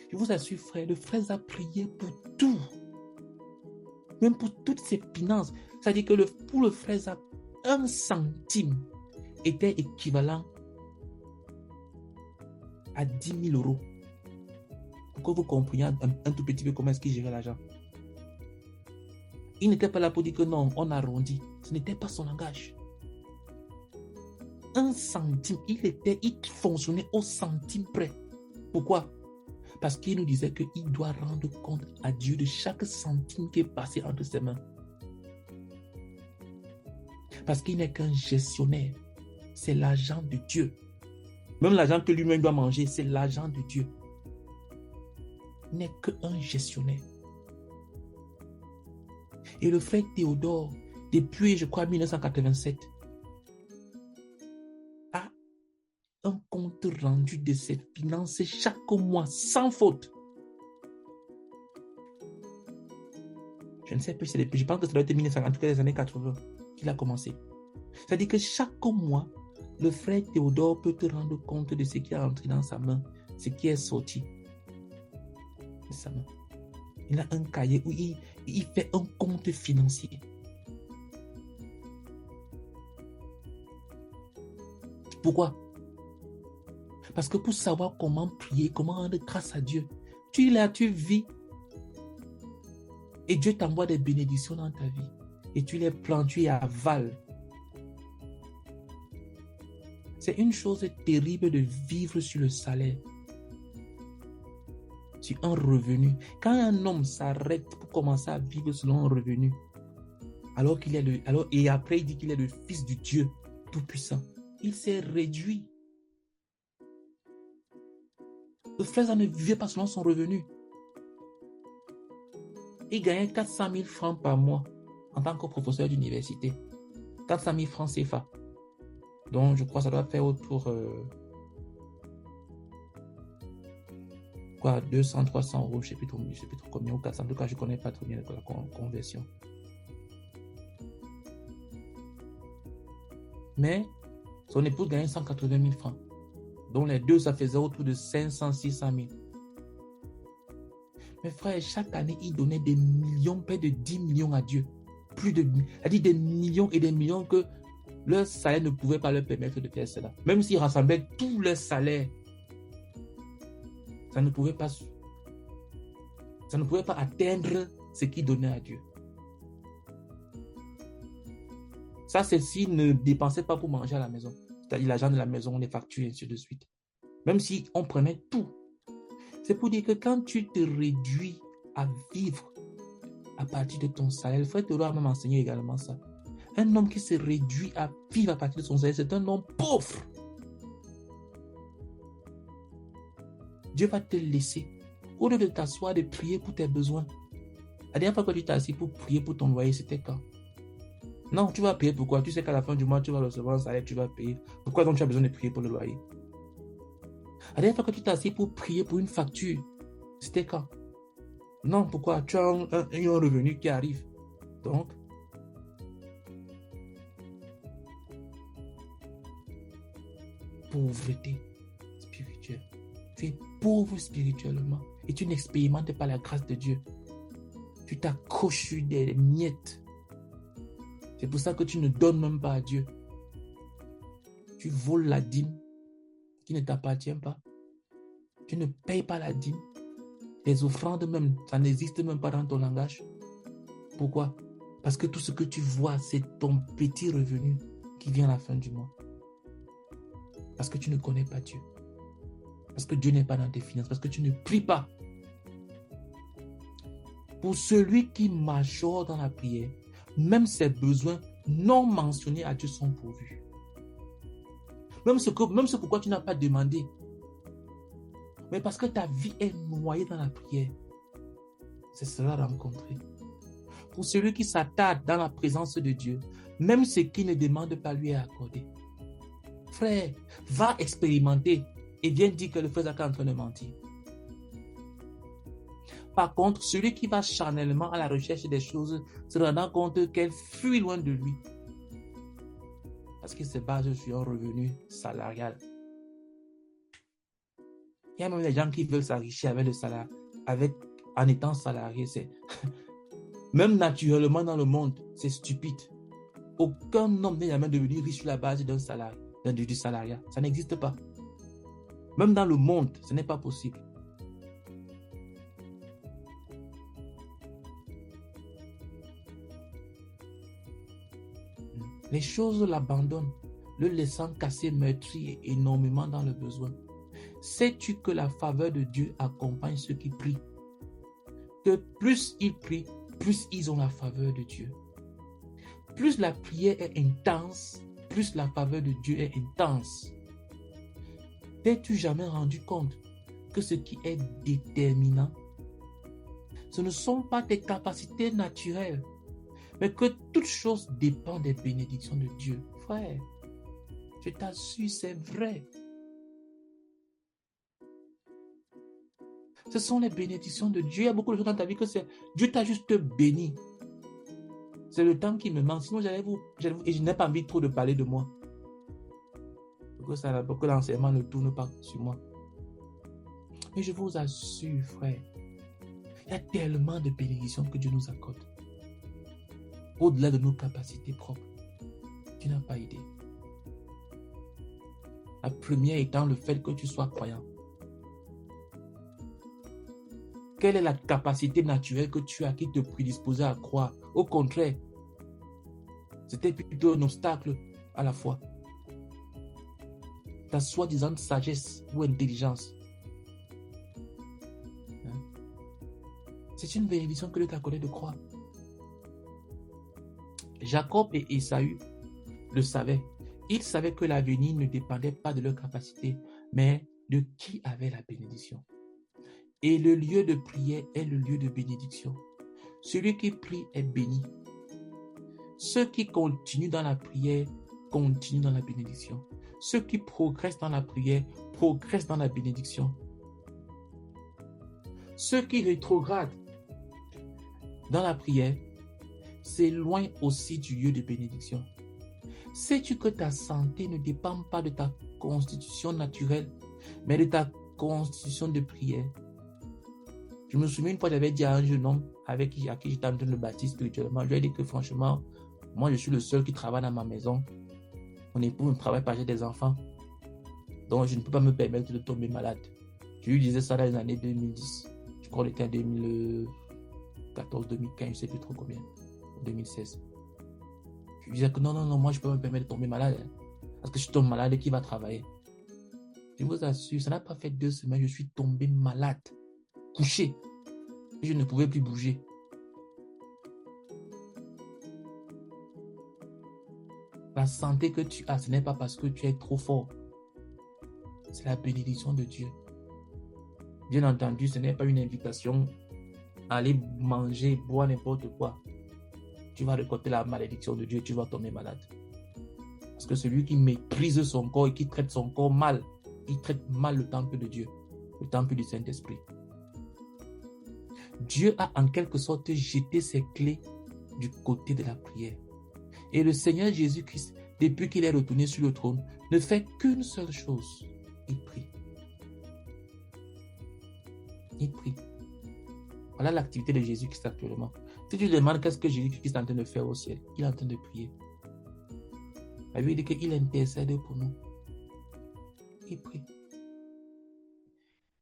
S1: Je vous assure, frère, le frère a prié pour tout. Même pour toutes ses finances. C'est-à-dire que pour le frère, 1 centime était équivalent à 10 000 euros. Pour que vous compreniez un tout petit peu comment est-ce qu'il gérait l'argent. Il n'était pas là pour dire que non, on arrondit. Ce n'était pas son langage. 1 centime, il fonctionnait au centime près. Pourquoi? Parce qu'il nous disait qu'il doit rendre compte à Dieu de chaque centime qui est passé entre ses mains. Parce qu'il n'est qu'un gestionnaire. C'est l'argent de Dieu. Même l'argent que lui-même doit manger, c'est l'argent de Dieu. Il n'est qu'un gestionnaire. Et le frère Théodore, depuis, je crois, 1987, a un compte rendu de ses finances chaque mois, sans faute. Je ne sais plus, je pense que ça doit être 1950, en tout cas les années 80 qu'il a commencé. C'est-à-dire que chaque mois, le frère Théodore peut te rendre compte de ce qui est entré dans sa main, ce qui est sorti de sa main. Il a un cahier où il fait un compte financier. Pourquoi? Parce que pour savoir comment prier, comment rendre grâce à Dieu, tu es là, tu vis. Et Dieu t'envoie des bénédictions dans ta vie. Et tu les prends, tu y avales. C'est une chose terrible de vivre sur le salaire. Sur un revenu. Quand un homme s'arrête pour commencer à vivre selon un revenu, et après il dit qu'il est le fils du Dieu Tout-Puissant, il s'est réduit. Le frère ne vivait pas selon son revenu. Il gagnait 400 000 francs par mois en tant que professeur d'université. 400 000 francs CFA. Donc, je crois que ça doit faire autour 200, 300 euros, je ne sais plus trop combien, ou 400. En tout cas, je ne connais pas trop bien la conversion. Mais son épouse gagnait 180 000 francs. Donc, les deux, ça faisait autour de 500, 600 000. Mes frères, chaque année, ils donnaient des millions, près de 10 millions à Dieu. C'est-à-dire des millions et des millions que leur salaire ne pouvait pas leur permettre de faire cela. Même s'ils rassemblaient tout leur salaire, ça ne pouvait pas atteindre ce qu'ils donnaient à Dieu. Ça, c'est s'ils ne dépensaient pas pour manger à la maison. C'est-à-dire l'argent de la maison, les factures, et ainsi de suite. Même si on prenait tout. C'est pour dire que quand tu te réduis à vivre à partir de ton salaire, le frère Théodore a même enseigné également ça. Un homme qui se réduit à vivre à partir de son salaire, c'est un homme pauvre. Dieu va te laisser. Au lieu de t'asseoir, de prier pour tes besoins. La dernière fois que tu t'es assis pour prier pour ton loyer, c'était quand? Non, tu vas payer pourquoi? Tu sais qu'à la fin du mois, tu vas recevoir un salaire, tu vas payer. Pourquoi donc tu as besoin de prier pour le loyer? La dernière fois que tu t'es assis pour prier pour une facture, c'était quand? Non, pourquoi? Tu as un revenu qui arrive. Donc, pauvreté spirituelle. Tu es pauvre spirituellement et tu n'expérimentes pas la grâce de Dieu. Tu t'accroches sur des miettes. C'est pour ça que tu ne donnes même pas à Dieu. Tu voles la dîme qui ne t'appartient pas. Tu ne payes pas la dîme. Les offrandes même, ça n'existe même pas dans ton langage. Pourquoi? Parce que tout ce que tu vois, c'est ton petit revenu qui vient à la fin du mois. Parce que tu ne connais pas Dieu. Parce que Dieu n'est pas dans tes finances. Parce que tu ne pries pas. Pour celui qui majore dans la prière, même ses besoins non mentionnés à Dieu sont pourvus. Même ce pourquoi tu n'as pas demandé. Mais parce que ta vie est noyée dans la prière. C'est cela rencontré. Pour celui qui s'attarde dans la présence de Dieu, même ce qui ne demande pas lui est accordé. Frère, va expérimenter et viens dire que le frère Zaka est en train de mentir. Par contre, celui qui va charnellement à la recherche des choses se rendant compte qu'elles fuient loin de lui. Parce qu'il se base sur un revenu salarial. Il y a même des gens qui veulent s'enrichir avec le salaire, en étant salarié. Même naturellement dans le monde, c'est stupide. Aucun homme n'est jamais devenu riche sur la base d'un salaire, du salariat. Ça n'existe pas. Même dans le monde, ce n'est pas possible. Les choses l'abandonnent, le laissant casser, meurtri énormément dans le besoin. Sais-tu que la faveur de Dieu accompagne ceux qui prient? Que plus ils prient, plus ils ont la faveur de Dieu. Plus la prière est intense, plus la faveur de Dieu est intense. T'es-tu jamais rendu compte que ce qui est déterminant, ce ne sont pas tes capacités naturelles, mais que toute chose dépend des bénédictions de Dieu? Frère, je t'assure, c'est vrai. Ce sont les bénédictions de Dieu. Il y a beaucoup de choses dans ta vie que Dieu t'a juste béni. C'est le temps qui me manque. Sinon, et je n'ai pas envie trop de parler de moi. Pour que l'enseignement ne tourne pas sur moi. Mais je vous assure, frère, il y a tellement de bénédictions que Dieu nous accorde. Au-delà de nos capacités propres. Tu n'as pas idée. La première étant le fait que tu sois croyant. Quelle est la capacité naturelle que tu as qui te prédisposait à croire? Au contraire, c'était plutôt un obstacle à la foi. Ta soi-disant sagesse ou intelligence. C'est une bénédiction que Dieu t'a accordé de croire. Jacob et Ésaü le savaient. Ils savaient que l'avenir ne dépendait pas de leur capacité, mais de qui avait la bénédiction. Et le lieu de prière est le lieu de bénédiction. Celui qui prie est béni. Ceux qui continuent dans la prière continuent dans la bénédiction. Ceux qui progressent dans la prière progressent dans la bénédiction. Ceux qui rétrogradent dans la prière s'éloignent aussi du lieu de bénédiction. Sais-tu que ta santé ne dépend pas de ta constitution naturelle, mais de ta constitution de prière? Je me souviens une fois, j'avais dit à un jeune homme à qui j'étais en train de bâtir spirituellement, je lui ai dit que franchement, moi je suis le seul qui travaille dans ma maison. Mon époux ne travaille pas, j'ai des enfants. Donc je ne peux pas me permettre de tomber malade. Je lui disais ça dans les années 2010. Je crois qu'on était en 2014, 2015, je ne sais plus trop combien. 2016. Je lui disais que non, moi je peux me permettre de tomber malade. Parce que je tombe malade, qui va travailler? Je vous assure, ça n'a pas fait 2 semaines, je suis tombé malade. Couché. Et je ne pouvais plus bouger. La santé que tu as, ce n'est pas parce que tu es trop fort. C'est la bénédiction de Dieu. Bien entendu, ce n'est pas une invitation à aller manger, boire n'importe quoi. Tu vas récolter la malédiction de Dieu et tu vas tomber malade. Parce que celui qui méprise son corps et qui traite son corps mal, il traite mal le temple de Dieu, le temple du Saint-Esprit. Dieu a en quelque sorte jeté ses clés du côté de la prière. Et le Seigneur Jésus-Christ, depuis qu'il est retourné sur le trône, ne fait qu'une seule chose. Il prie.
S2: Il prie. Voilà l'activité de Jésus-Christ actuellement. Si tu demandes qu'est-ce que Jésus-Christ est en train de faire au ciel, il est en train de prier. La Bible dit qu'il intercède pour nous. Il prie.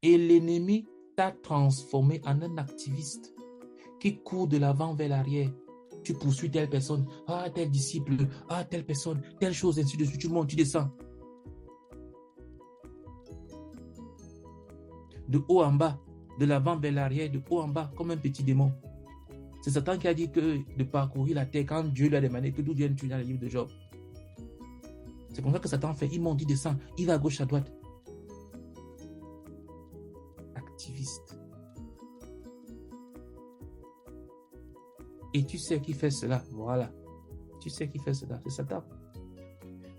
S2: Et l'ennemi t'a transformé en un activiste qui court de l'avant vers l'arrière. Tu poursuis telle personne, tel disciple, telle personne, telle chose, ainsi de suite. Tu montes, tu descends. De haut en bas, de l'avant vers l'arrière, de haut en bas, comme un petit démon. C'est Satan qui a dit que de parcourir la terre quand Dieu lui a demandé que d'où viens-tu dans le livre de Job. C'est comme ça que Satan fait. Il monte, il descend, il va à gauche, à droite. Activiste. Et tu sais qui fait cela. Voilà. Tu sais qui fait cela. C'est Satan.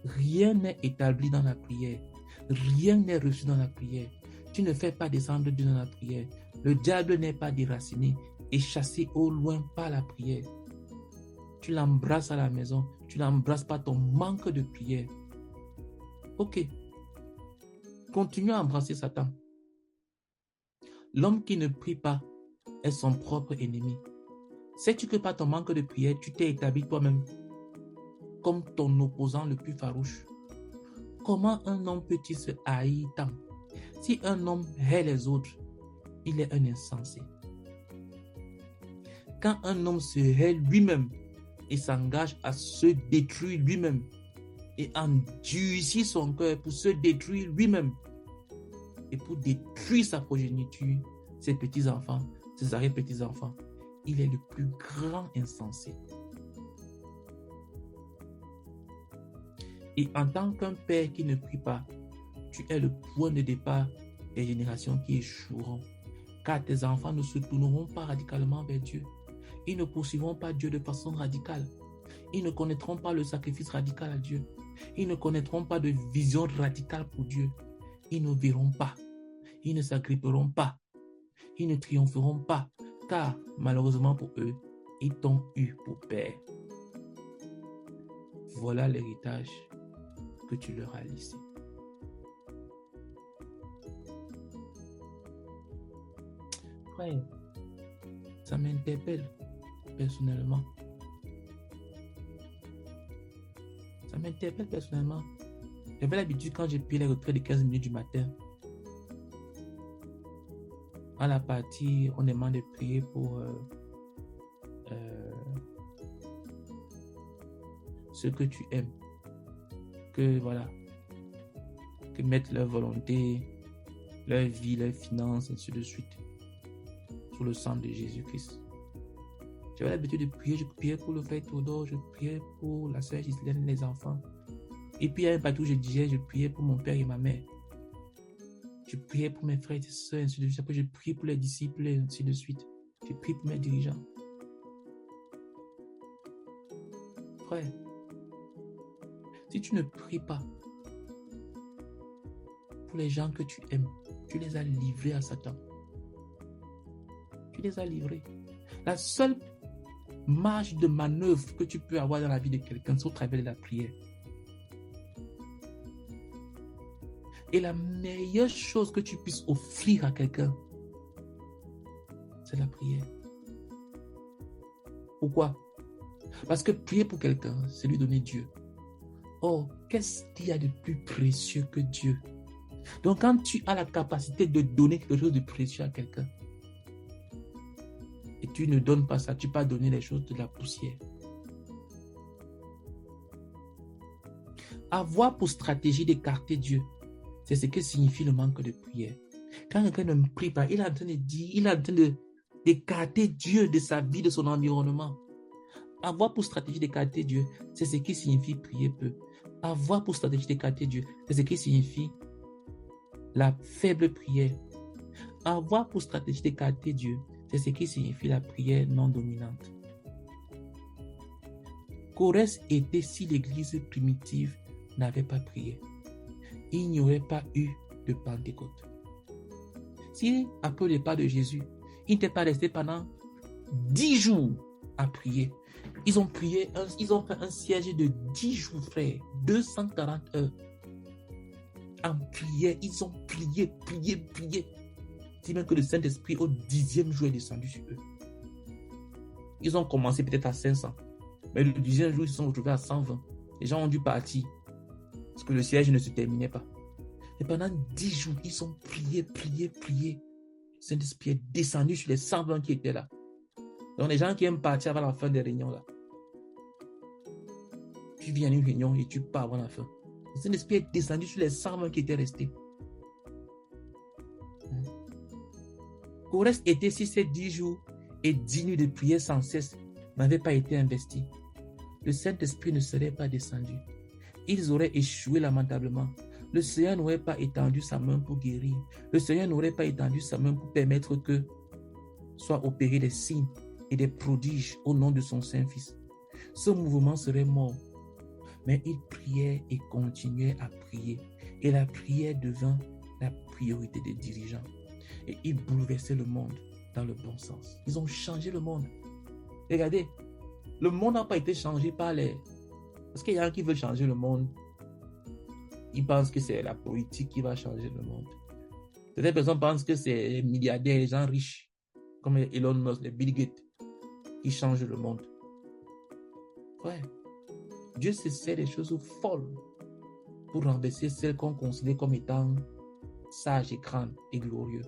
S2: Rien n'est établi dans la prière. Rien n'est reçu dans la prière. Tu ne fais pas descendre Dieu dans la prière. Le diable n'est pas déraciné et chassé au loin par la prière. Tu l'embrasses à la maison. Tu l'embrasses par ton manque de prière. Ok. Continue à embrasser Satan. L'homme qui ne prie pas est son propre ennemi. Sais-tu que par ton manque de prière, tu t'es établi toi-même comme ton opposant le plus farouche? Comment un homme peut-il se haïr tant? Si un homme hait les autres, il est un insensé. Quand un homme se hait lui-même et s'engage à se détruire lui-même et endurcit son cœur pour se détruire lui-même et pour détruire sa progéniture, ses petits-enfants, ses arrière-petits-enfants, il est le plus grand insensé. Et en tant qu'un père qui ne prie pas, tu es le point de départ des générations qui échoueront. Car tes enfants ne se tourneront pas radicalement vers Dieu. Ils ne poursuivront pas Dieu de façon radicale. Ils ne connaîtront pas le sacrifice radical à Dieu. Ils ne connaîtront pas de vision radicale pour Dieu. Ils ne verront pas. Ils ne s'agripperont pas. Ils ne triompheront pas. Car malheureusement pour eux, ils t'ont eu pour père. Voilà l'héritage que tu leur as laissé. Frère, ça m'interpelle personnellement. Ça m'interpelle personnellement. J'avais l'habitude quand j'ai pris les retraits de 15 minutes du matin. À la partie, on demande de prier pour ce que tu aimes. Que voilà, que mettre leur volonté, leur vie, leurs finances, ainsi de suite, sous le sang de Jésus-Christ. J'avais l'habitude de prier, je priais pour le frère Théodore, je priais pour la sœur Gislaine, les enfants. Et puis, à un partout, je disais, je priais pour mon père et ma mère. Je priais pour mes frères et sœurs, ainsi de suite. Après, je prie pour les disciples, ainsi de suite. Je prie pour mes dirigeants. Frère, si tu ne pries pas pour les gens que tu aimes, tu les as livrés à Satan. Tu les as livrés. La seule marge de manœuvre que tu peux avoir dans la vie de quelqu'un, c'est au travers de la prière. Et la meilleure chose que tu puisses offrir à quelqu'un, c'est la prière. Pourquoi? Parce que prier pour quelqu'un, c'est lui donner Dieu. Oh, qu'est-ce qu'il y a de plus précieux que Dieu? Donc, quand tu as la capacité de donner quelque chose de précieux à quelqu'un, et tu ne donnes pas ça, tu peux donner les choses de la poussière. Avoir pour stratégie d'écarter Dieu, c'est ce que signifie le manque de prière. Quand quelqu'un ne prie pas, il est en train de dire, il est en train d'écarter Dieu de sa vie, de son environnement. Avoir pour stratégie d'écarter Dieu, c'est ce qui signifie prier peu. Avoir pour stratégie d'écarter Dieu, c'est ce qui signifie la faible prière. Avoir pour stratégie d'écarter Dieu, c'est ce qui signifie la prière non dominante. Qu'aurait-ce été si l'Église primitive n'avait pas prié? Il n'y aurait pas eu de Pentecôte. Si, après le départ de Jésus, il n'était pas resté pendant 10 jours à prier. Ils ont prié, ils ont fait un siège de 10 jours, frère, 240 heures. En prière, ils ont prié. dit même que le Saint-Esprit au 10e jour est descendu sur eux. Ils ont commencé peut-être à 500. Mais le 10e jour, ils se sont retrouvés à 120. Les gens ont dû partir. Parce que le siège ne se terminait pas. Et pendant 10 jours, ils ont prié. Le Saint-Esprit est descendu sur les 120 qui étaient là. Donc les gens qui aiment partir avant la fin des réunions là. Tu viens à une réunion et tu pars avant la fin. Le Saint-Esprit est descendu sur les 120 qui étaient restés. Qu'au reste était si ces 10 jours et 10 nuits de prière sans cesse n'avaient pas été investis, le Saint-Esprit ne serait pas descendu. Ils auraient échoué lamentablement. Le Seigneur n'aurait pas étendu sa main pour guérir. Le Seigneur n'aurait pas étendu sa main pour permettre que soient opérés des signes et des prodiges au nom de son Saint-Fils. Ce mouvement serait mort. Mais ils priaient et continuaient à prier. Et la prière devint la priorité des dirigeants. Et ils bouleversaient le monde dans le bon sens. Ils ont changé le monde. Regardez, le monde n'a pas été changé par les... Parce qu'il y a un qui veut changer le monde. Ils pensent que c'est la politique qui va changer le monde. Certaines personnes pensent que c'est les milliardaires, les gens riches, comme Elon Musk, les Bill Gates, qui changent le monde. Ouais. Dieu se sert des choses folles pour renverser celles qu'on considère comme étant sages et grandes et glorieux.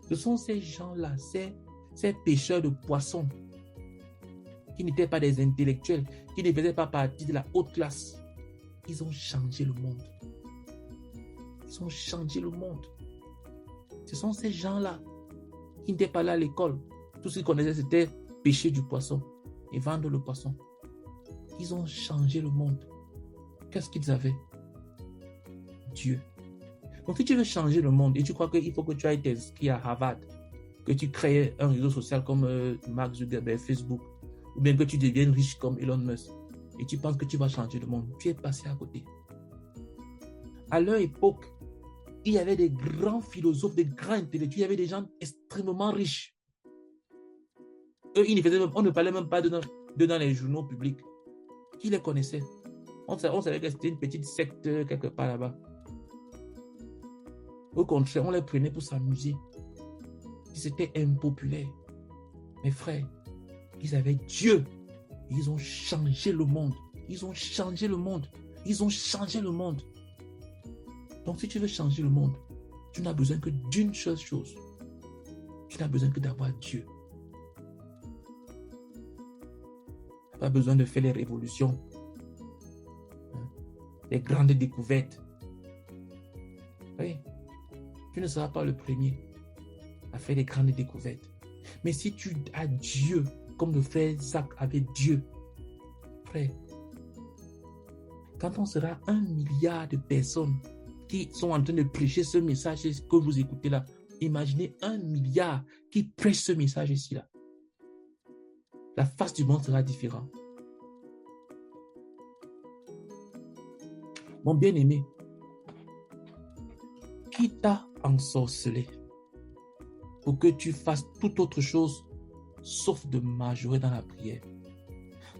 S2: Ce sont ces gens-là, ces pêcheurs de poissons, qui n'étaient pas des intellectuels, qui ne faisaient pas partie de la haute classe. Ils ont changé le monde. Ils ont changé le monde. Ce sont ces gens-là qui n'étaient pas là à l'école. Tout ce qu'ils connaissaient, c'était pêcher du poisson et vendre le poisson. Ils ont changé le monde. Qu'est-ce qu'ils avaient? Dieu. Donc si tu veux changer le monde et tu crois qu'il faut que tu ailles t'inscrire à Harvard, que tu crées un réseau social comme Mark Zuckerberg, Facebook, ou bien que tu deviennes riche comme Elon Musk, et tu penses que tu vas changer le monde, tu es passé à côté. À leur époque, il y avait des grands philosophes, des grands intellectuels, il y avait des gens extrêmement riches. Eux, on ne parlait même pas de dans les journaux publics. Qui les connaissait? On savait que c'était une petite secte quelque part là-bas. Au contraire, on les prenait pour s'amuser. C'était impopulaire. Mes frères, ils avaient Dieu. Ils ont changé le monde. Ils ont changé le monde. Ils ont changé le monde. Donc si tu veux changer le monde, tu n'as besoin que d'une seule chose. Tu n'as besoin que d'avoir Dieu. Tu n'as pas besoin de faire les révolutions, les grandes découvertes. Oui, tu ne seras pas le premier à faire des grandes découvertes. Mais si tu as Dieu, comme le frère Zach avait Dieu, frère, quand on sera 1 milliard de personnes qui sont en train de prêcher ce message que vous écoutez là, imaginez 1 milliard qui prêche ce message ici là. La face du monde sera différente. Mon bien-aimé, qui t'a ensorcelé pour que tu fasses toute autre chose sauf de majorer dans la prière?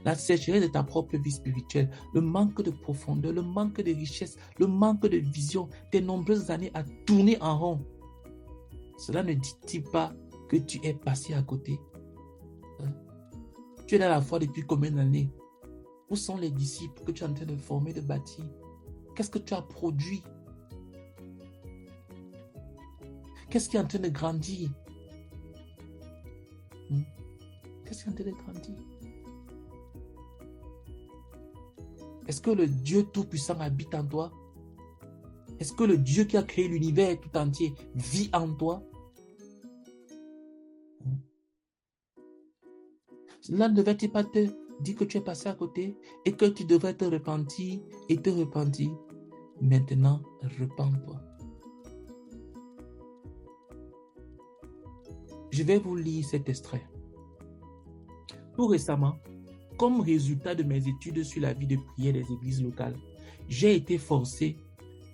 S2: La sécheresse de ta propre vie spirituelle, le manque de profondeur, le manque de richesse, le manque de vision, tes nombreuses années à tourner en rond. Cela ne dit-il pas que tu es passé à côté? Tu es dans la foi depuis combien d'années? Où sont les disciples que tu es en train de former, de bâtir? Qu'est-ce que tu as produit? Qu'est-ce qui est en train de grandir? Qu'est-ce qui est en train de grandir? Est-ce que le Dieu Tout-Puissant habite en toi? Est-ce que le Dieu qui a créé l'univers tout entier vit en toi? Cela ne devait-il pas te dire que tu es passé à côté et que tu devrais te repentir et te repentir? Maintenant, repens-toi. Je vais vous lire cet extrait. Tout récemment, comme résultat de mes études sur la vie de prière des églises locales, j'ai été forcé,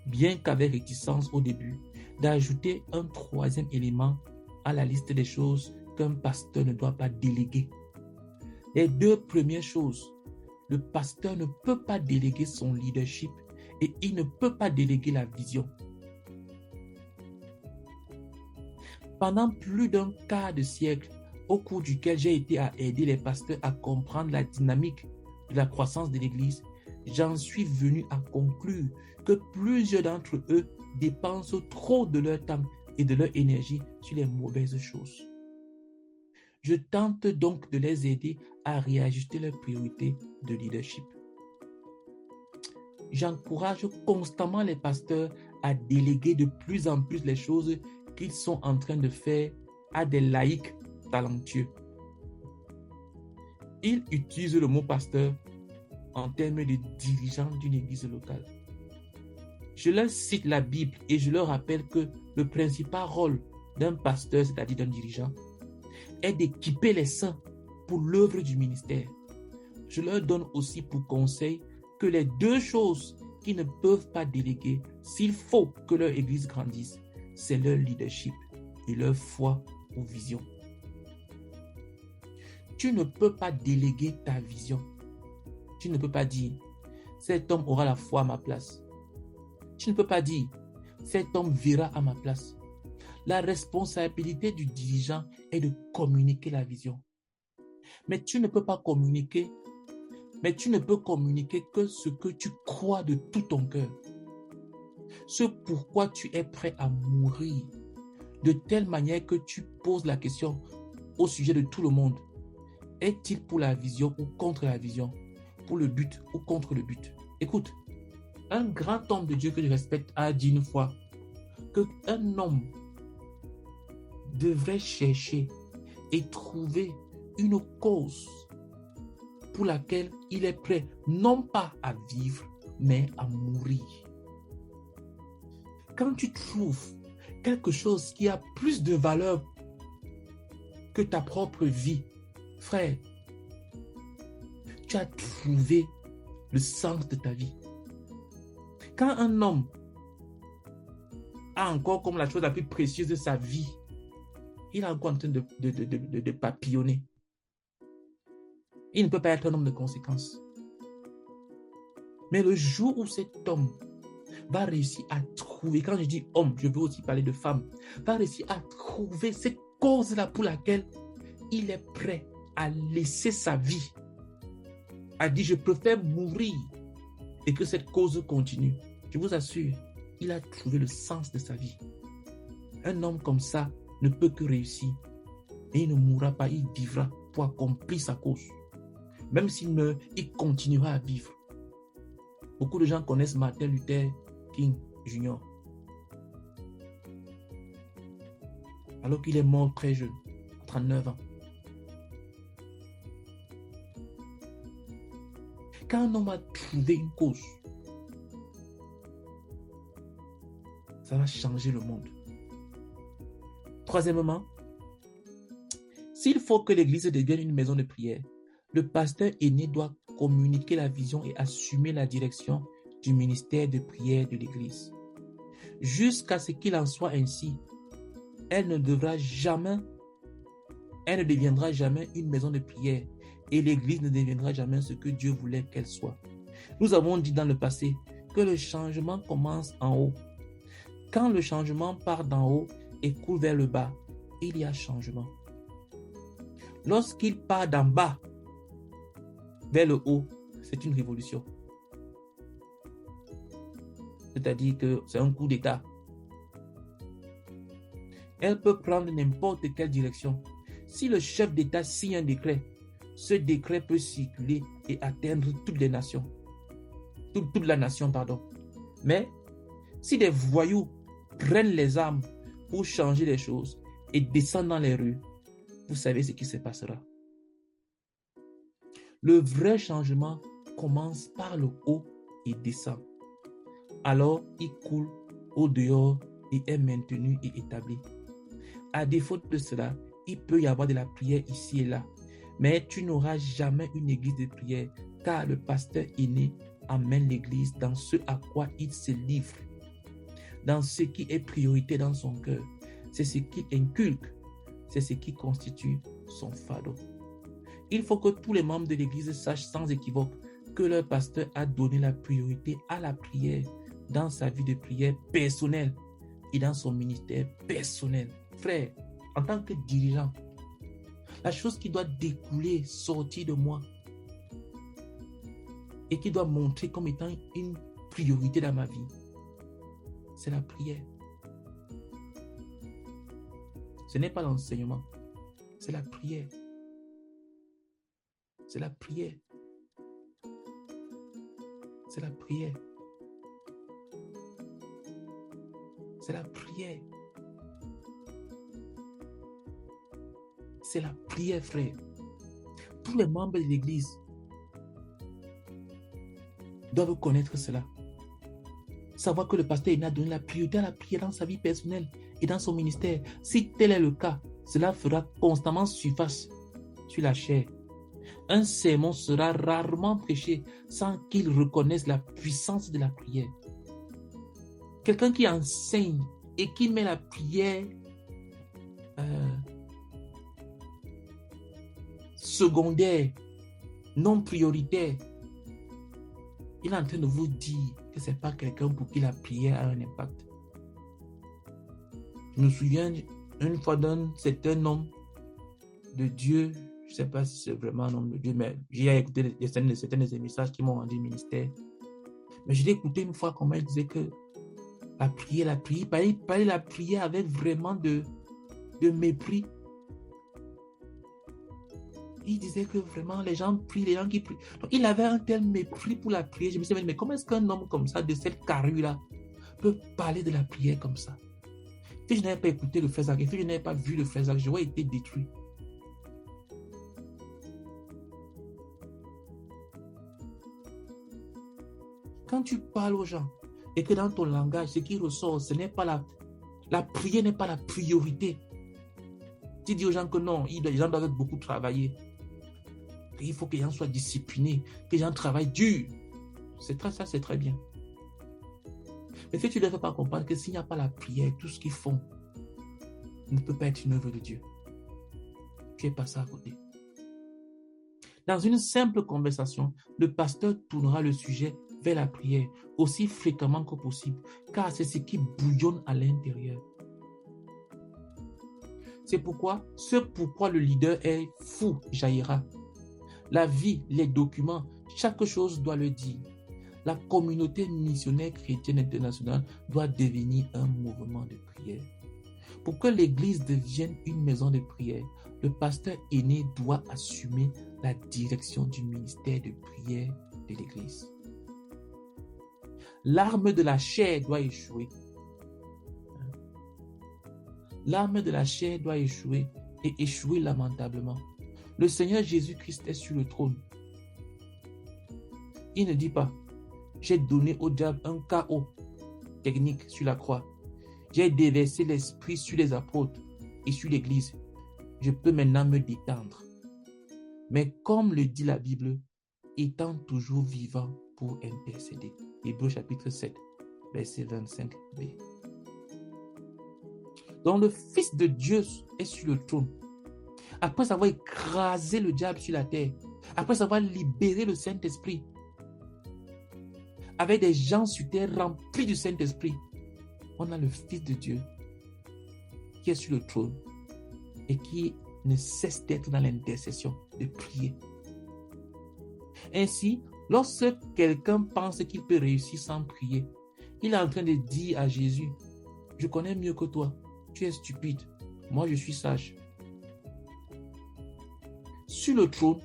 S2: bien qu'avec réticence au début, d'ajouter un 3e élément à la liste des choses qu'un pasteur ne doit pas déléguer. Les 2 premières choses, le pasteur ne peut pas déléguer son leadership et il ne peut pas déléguer la vision.
S1: Pendant plus d'un quart de siècle, au cours duquel j'ai été à aider les pasteurs à comprendre la dynamique de la croissance de l'Église, j'en suis venu à conclure que plusieurs d'entre eux dépensent trop de leur temps et de leur énergie sur les mauvaises choses. Je tente donc de les aider à réajuster leurs priorités de leadership. J'encourage constamment les pasteurs à déléguer de plus en plus les choses qu'ils sont en train de faire à des laïcs talentueux. Ils utilisent le mot pasteur en termes de dirigeants d'une église locale. Je leur cite la Bible et je leur rappelle que le principal rôle d'un pasteur, c'est-à-dire d'un dirigeant, est d'équiper les saints pour l'œuvre du ministère. Je leur donne aussi pour conseil que les deux choses qu'ils ne peuvent pas déléguer s'il faut que leur église grandisse, c'est leur leadership et leur foi ou vision. Tu ne peux pas déléguer ta vision. Tu ne peux pas dire, cet homme aura la foi à ma place. Tu ne peux pas dire, cet homme verra à ma place. La responsabilité du dirigeant est de communiquer la vision. Mais tu ne peux pas communiquer, que ce que tu crois de tout ton cœur. Ce pourquoi tu es prêt à mourir, de telle manière que tu poses la question au sujet de tout le monde. Est-il pour la vision ou contre la vision? Pour le but ou contre le but? Écoute, un grand homme de Dieu que je respecte a dit une fois qu'un homme devrait chercher et trouver une cause pour laquelle il est prêt non pas à vivre, mais à mourir. Quand tu trouves quelque chose qui a plus de valeur que ta propre vie, frère, tu as trouvé le sens de ta vie. Quand un homme a encore comme la chose la plus précieuse de sa vie, il est encore en train de papillonner. Il ne peut pas être un homme de conséquence. Mais le jour où cet homme va réussir à trouver, quand je dis homme, je veux aussi parler de femme, va réussir à trouver cette cause-là pour laquelle il est prêt à laisser sa vie, a dit je préfère mourir et que cette cause continue. Je vous assure, il a trouvé le sens de sa vie. Un homme comme ça ne peut que réussir et il ne mourra pas, il vivra pour accomplir sa cause. Même s'il meurt, il continuera à vivre. Beaucoup de gens connaissent Martin Luther King Jr. alors qu'il est mort très jeune, à 39 ans. Quand un homme a trouvé une cause, ça va changer le monde. Troisièmement, s'il faut que l'église devienne une maison de prière, le pasteur aîné doit communiquer la vision et assumer la direction du ministère de prière de l'église. Jusqu'à ce qu'il en soit ainsi, elle ne deviendra jamais une maison de prière et l'église ne deviendra jamais ce que Dieu voulait qu'elle soit. Nous avons dit dans le passé que le changement commence en haut. Quand le changement part d'en haut et coule vers le bas, il y a changement. Lorsqu'il part d'en bas vers le haut, c'est une révolution. C'est-à-dire que c'est un coup d'État. Elle peut prendre n'importe quelle direction. Si le chef d'État signe un décret, ce décret peut circuler et atteindre toutes les nations. Toute la nation, pardon. Mais si des voyous prennent les armes pour changer les choses et descendent dans les rues, vous savez ce qui se passera. Le vrai changement commence par le haut et descend. Alors, il coule au dehors et est maintenu et établi. À défaut de cela, il peut y avoir de la prière ici et là, mais tu n'auras jamais une église de prière, car le pasteur aîné amène l'église dans ce à quoi il se livre, dans ce qui est priorité dans son cœur. C'est ce qu'il inculque, c'est ce qui constitue son fardeau. Il faut que tous les membres de l'église sachent sans équivoque que leur pasteur a donné la priorité à la prière dans sa vie de prière personnelle et dans son ministère personnel. Frère, en tant que dirigeant, la chose qui doit découler, sortir de moi, et qui doit montrer comme étant une priorité dans ma vie, c'est la prière. Ce n'est pas l'enseignement, c'est la prière. C'est la prière. C'est la prière. C'est la prière. C'est la prière, frère. Tous les membres de l'Église doivent connaître cela. Savoir que le pasteur a donné la priorité à la prière dans sa vie personnelle et dans son ministère. Si tel est le cas, cela fera constamment surface sur la chair. Un sermon sera rarement prêché sans qu'il reconnaisse la puissance de la prière. Quelqu'un qui enseigne et qui met la prière secondaire, non prioritaire, il est en train de vous dire que ce n'est pas quelqu'un pour qui la prière a un impact. Je me souviens une fois d'un certain homme de Dieu, je ne sais pas si c'est vraiment un homme de Dieu, mais j'ai écouté certains des messages qui m'ont rendu ministère. Mais je l'ai écouté une fois comment il disait que la prière, il parlait de la prière avec vraiment de mépris. Il disait que vraiment les gens prient, les gens qui prient. Donc il avait un tel mépris pour la prière. Je me suis dit, mais comment est-ce qu'un homme comme ça, de cette carrure-là, peut parler de la prière comme ça? Si je n'avais pas écouté le frère Zach, si je n'avais pas vu le frère Zach, j'aurais été détruit. Quand tu parles aux gens et que dans ton langage, ce qui ressort, ce n'est pas la prière n'est pas la priorité. Tu dis aux gens que non, les gens doivent beaucoup travailler. Il faut que les gens soient disciplinés, que les gens travaillent dur. Ça, c'est très bien. Mais si tu ne dois pas comprendre que s'il n'y a pas la prière, tout ce qu'ils font ne peut pas être une œuvre de Dieu. Tu es passé à côté. Dans une simple conversation, le pasteur tournera le sujet vers la prière aussi fréquemment que possible, car c'est ce qui bouillonne à l'intérieur. C'est pourquoi ce pourquoi le leader est fou jaillira. La vie, les documents, chaque chose doit le dire. La communauté missionnaire chrétienne internationale doit devenir un mouvement de prière. Pour que l'Église devienne une maison de prière, le pasteur aîné doit assumer la direction du ministère de prière de l'Église. L'arme de la chair doit échouer. L'arme de la chair doit échouer et échouer lamentablement. Le Seigneur Jésus-Christ est sur le trône. Il ne dit pas, j'ai donné au diable un chaos technique sur la croix. J'ai déversé l'esprit sur les apôtres et sur l'Église. Je peux maintenant me détendre. Mais comme le dit la Bible, étant toujours vivant pour intercéder. Hébreux chapitre 7, verset 25b. Donc le Fils de Dieu est sur le trône. Après avoir écrasé le diable sur la terre, après avoir libéré le Saint-Esprit, avec des gens sur terre remplis du Saint-Esprit, on a le Fils de Dieu qui est sur le trône et qui ne cesse d'être dans l'intercession, de prier. Ainsi, lorsque quelqu'un pense qu'il peut réussir sans prier, il est en train de dire à Jésus, je connais mieux que toi, tu es stupide, moi je suis sage. Sur le trône,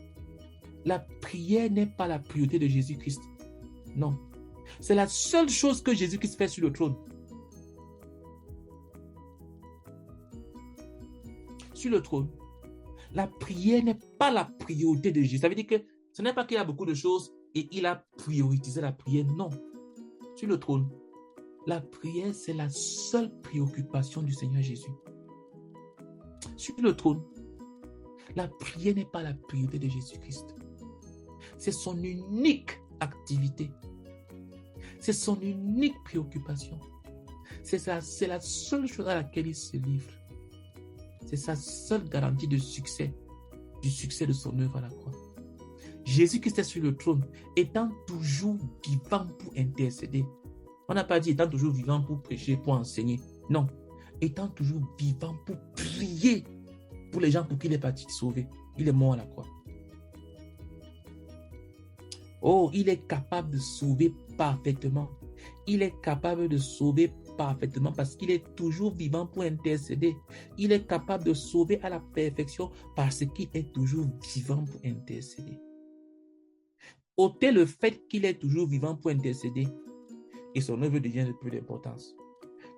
S1: la prière n'est pas la priorité de Jésus-Christ. Non. C'est la seule chose que Jésus-Christ fait sur le trône. Sur le trône, la prière n'est pas la priorité de Jésus. Ça veut dire que ce n'est pas qu'il y a beaucoup de choses et il a prioritisé la prière. Non. Sur le trône, la prière, c'est la seule préoccupation du Seigneur Jésus. Sur le trône, la prière n'est pas la priorité de Jésus-Christ. C'est son unique activité. C'est son unique préoccupation. C'est la seule chose à laquelle il se livre. C'est sa seule garantie de succès, du succès de son œuvre à la croix. Jésus-Christ est sur le trône, étant toujours vivant pour intercéder. On n'a pas dit étant toujours vivant pour prêcher, pour enseigner. Non.
S2: étant toujours vivant pour prier pour les gens pour qu'il est parti sauver. Il est mort à la croix. Oh, il est capable de sauver parfaitement. Il est capable de sauver parfaitement parce qu'il est toujours vivant pour intercéder. Il est capable de sauver à la perfection parce qu'il est toujours vivant pour intercéder. Ôtez le fait qu'il est toujours vivant pour intercéder et son œuvre devient de peu d'importance.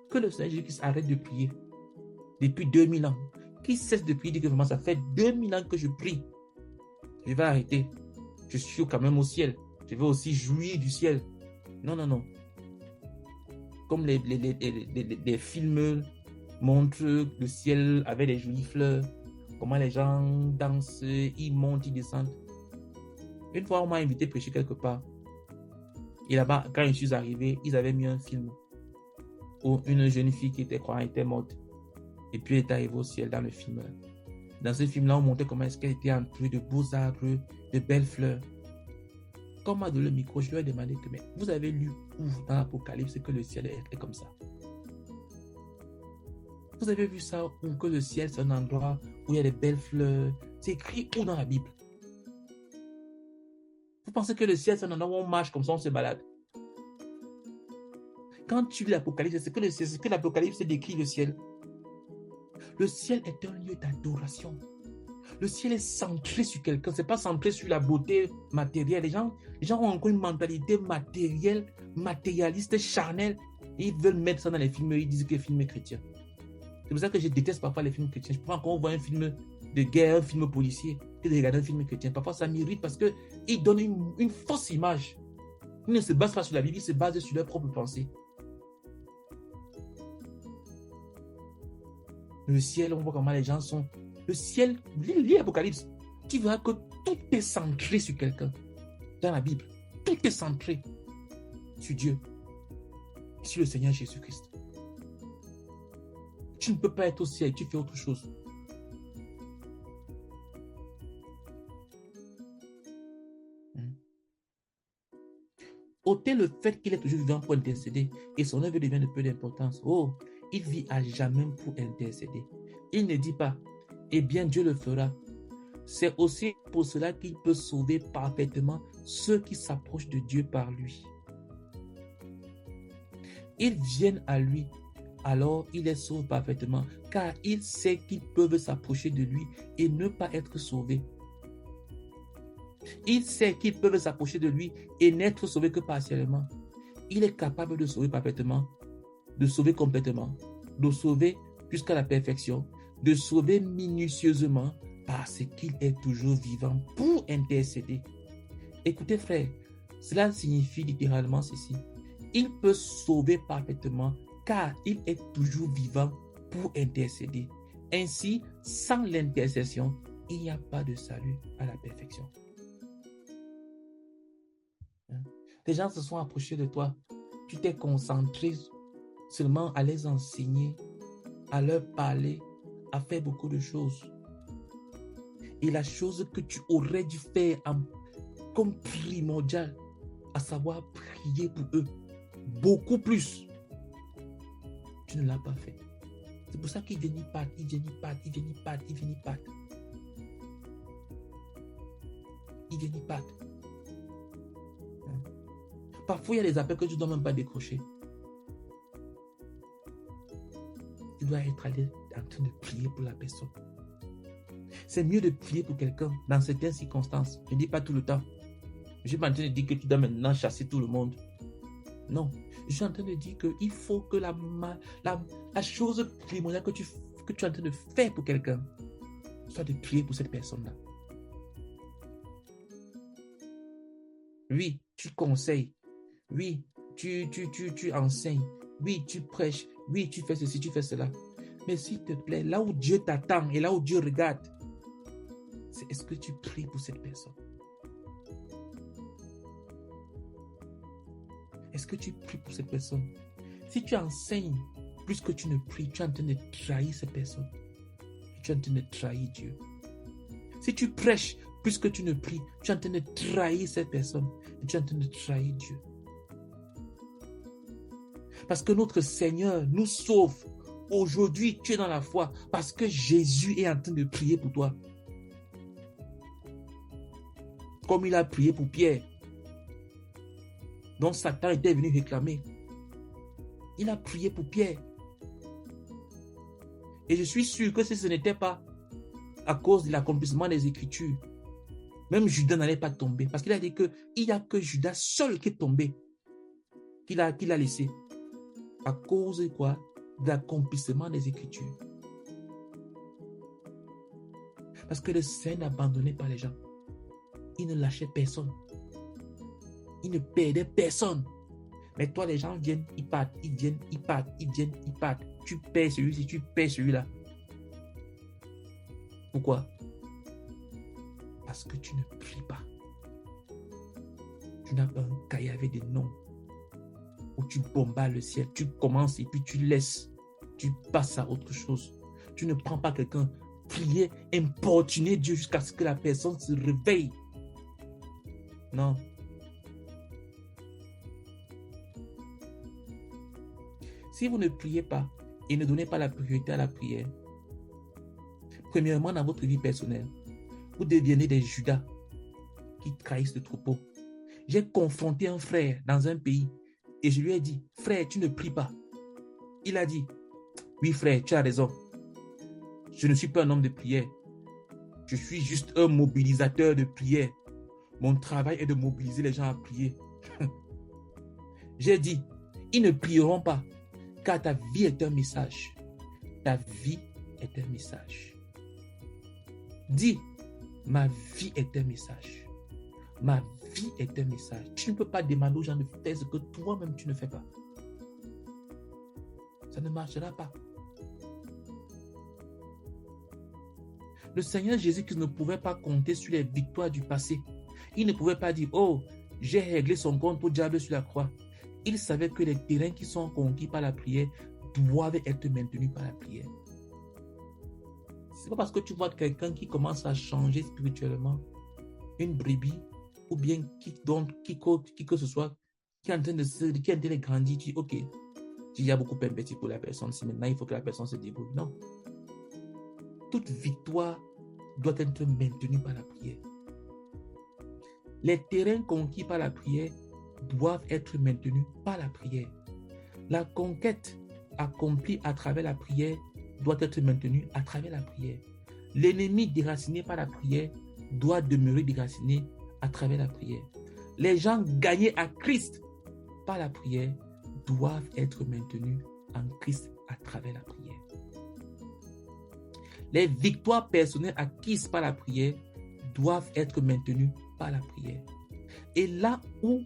S2: Que le Seigneur Jésus-Christ arrête de prier depuis 2000 ans. Qu'il cesse de prier, dit que vraiment ça fait 2000 ans que je prie. Je vais arrêter. Je suis quand même au ciel. Je vais aussi jouir du ciel. Non, non, non. Comme les films montrent le ciel avec des jolies fleurs, comment les gens dansent, ils montent, ils descendent. Une fois, on m'a invité à prêcher quelque part. Et là-bas, quand je suis arrivé, ils avaient mis un film où une jeune fille qui était croyante était morte. Et puis elle est arrivée au ciel dans le film. Dans ce film-là, on montrait comment est-ce qu'elle était entourée de beaux arbres, de belles fleurs. Quand on m'a donné le micro, je lui ai demandé que, mais vous avez lu où dans l'Apocalypse que le ciel est comme ça? Vous avez vu ça où que le ciel c'est un endroit où il y a des belles fleurs? C'est écrit où dans la Bible? Vous pensez que le ciel c'est un endroit où on marche comme ça, on se balade? Quand tu lis l'Apocalypse, c'est que l'Apocalypse décrit le ciel. Le ciel est un lieu d'adoration. Le ciel est centré sur quelqu'un. Ce n'est pas centré sur la beauté matérielle. Les gens ont encore une mentalité matérielle, matérialiste, charnelle. Et ils veulent mettre ça dans les films. Ils disent que les films chrétiens. C'est pour ça que je déteste parfois les films chrétiens. Je peux encore voir un film de guerre, un film policier, que de regarder un film chrétien. Parfois, ça m'irrite parce qu'ils donnent une fausse image. Ils ne se basent pas sur la Bible, ils se basent sur leur propre pensée. Le ciel, on voit comment les gens sont. Le ciel, lis l'Apocalypse. Tu verras que tout est centré sur quelqu'un. Dans la Bible, tout est centré sur Dieu, sur le Seigneur Jésus-Christ. Tu ne peux pas être au ciel, tu fais autre chose. Ôtez le fait qu'il est toujours vivant pour intercéder et son œuvre devient de peu d'importance. Oh, il vit à jamais pour intercéder. Il ne dit pas, eh bien Dieu le fera. C'est aussi pour cela qu'il peut sauver parfaitement ceux qui s'approchent de Dieu par lui. Ils viennent à lui, alors il les sauve parfaitement, car il sait qu'ils peuvent s'approcher de lui et ne pas être sauvés. Il sait qu'ils peuvent s'approcher de lui et n'être sauvés que partiellement. Il est capable de sauver parfaitement, de sauver complètement, de sauver jusqu'à la perfection, de sauver minutieusement parce qu'il est toujours vivant pour intercéder. Écoutez frère, cela signifie littéralement ceci. Il peut sauver parfaitement car il est toujours vivant pour intercéder. Ainsi, sans l'intercession, il n'y a pas de salut à la perfection. Les gens se sont approchés de toi. Tu t'es concentré seulement à les enseigner, à leur parler, à faire beaucoup de choses. Et la chose que tu aurais dû faire comme primordial, à savoir prier pour eux, beaucoup plus, tu ne l'as pas fait. C'est pour ça qu'ils viennent, ils partent, ils viennent, ils partent, ils viennent, ils partent, ils viennent, ils partent. Ils viennent, ils partent. Parfois, il y a des appels que tu ne dois même pas décrocher. Tu dois être allé en train de prier pour la personne. C'est mieux de prier pour quelqu'un dans certaines circonstances. Je ne dis pas tout le temps. Je suis pas en train de dire que tu dois maintenant chasser tout le monde. Non. Je suis en train de dire qu'il faut que la chose primordiale que tu es en train de faire pour quelqu'un soit de prier pour cette personne-là. Oui, tu conseilles. Oui, tu enseignes. Oui, tu prêches. Oui, tu fais ceci, tu fais cela. Mais s'il te plaît, là où Dieu t'attend et là où Dieu regarde, c'est est-ce que tu pries pour cette personne? Est-ce que tu pries pour cette personne? Si tu enseignes plus que tu ne pries, tu es en train de trahir cette personne. Tu es en train de trahir Dieu. Si tu prêches plus que tu ne pries, tu es en train de trahir cette personne. Tu es en train de trahir Dieu. Parce que notre Seigneur nous sauve aujourd'hui, tu es dans la foi parce que Jésus est en train de prier pour toi. Comme il a prié pour Pierre, dont Satan était venu réclamer. Il a prié pour Pierre. Et je suis sûr que si ce n'était pas à cause de l'accomplissement des Écritures, même Judas n'allait pas tomber. Parce qu'il a dit qu'il n'y a que Judas seul qui est tombé, qu'il a laissé. À cause de quoi? De l'accomplissement des Écritures. Parce que le Seigneur n'abandonnait pas les gens. Il ne lâchait personne. Il ne perdait personne. Mais toi, les gens viennent, ils partent, ils viennent, ils partent, ils viennent, ils partent. Tu perds celui-ci, tu perds celui-là. Pourquoi? Parce que tu ne pries pas. Tu n'as pas un cahier avec des noms où tu bombardes le ciel. Tu commences et puis tu laisses. Tu passes à autre chose. Tu ne prends pas quelqu'un. Prier, importuner Dieu jusqu'à ce que la personne se réveille. Non. Si vous ne priez pas et ne donnez pas la priorité à la prière, premièrement, dans votre vie personnelle, vous devenez des Judas qui trahissent le troupeau. J'ai confronté un frère dans un pays et je lui ai dit, frère, tu ne pries pas. Il a dit, oui frère, tu as raison. Je ne suis pas un homme de prière. Je suis juste un mobilisateur de prière. Mon travail est de mobiliser les gens à prier. J'ai dit, ils ne prieront pas, car ta vie est un message. Ta vie est un message. Dis, ma vie est un message. Ma vie est un message. Tu ne peux pas demander aux gens de faire ce que toi-même tu ne fais pas. Ça ne marchera pas. Le Seigneur Jésus-Christ ne pouvait pas compter sur les victoires du passé. Il ne pouvait pas dire, oh, j'ai réglé son compte au diable sur la croix. Il savait que les terrains qui sont conquis par la prière doivent être maintenus par la prière. Ce n'est pas parce que tu vois quelqu'un qui commence à changer spirituellement, une brebis, ou bien qui que ce soit, qui est en train de grandir, tu dis, ok, il y a beaucoup investi pour la personne, si maintenant il faut que la personne se débrouille. Non. Toute victoire doit être maintenue par la prière. Les terrains conquis par la prière doivent être maintenus par la prière. La conquête accomplie à travers la prière doit être maintenue à travers la prière. L'ennemi déraciné par la prière doit demeurer déraciné à travers la prière. Les gens gagnés à Christ par la prière doivent être maintenus en Christ à travers la prière. Les victoires personnelles acquises par la prière doivent être maintenues par la prière. Et là où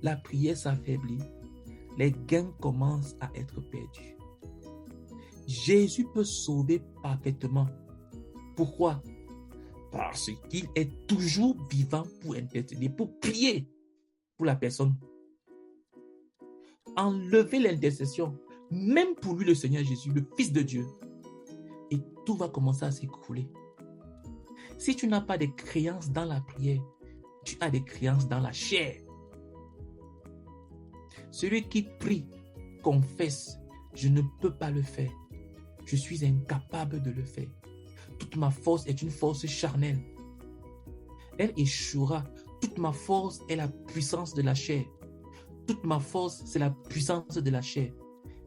S2: la prière s'affaiblit, les gains commencent à être perdus. Jésus peut sauver parfaitement. Pourquoi? Parce qu'il est toujours vivant pour intercéder, pour prier pour la personne. Enlever l'intercession, même pour lui le Seigneur Jésus, le Fils de Dieu, et tout va commencer à s'écrouler. Si tu n'as pas de créances dans la prière, tu as des créances dans la chair. Celui qui prie, confesse, je ne peux pas le faire. Je suis incapable de le faire. Toute ma force est une force charnelle. Elle échouera. Toute ma force est la puissance de la chair. Toute ma force, c'est la puissance de la chair.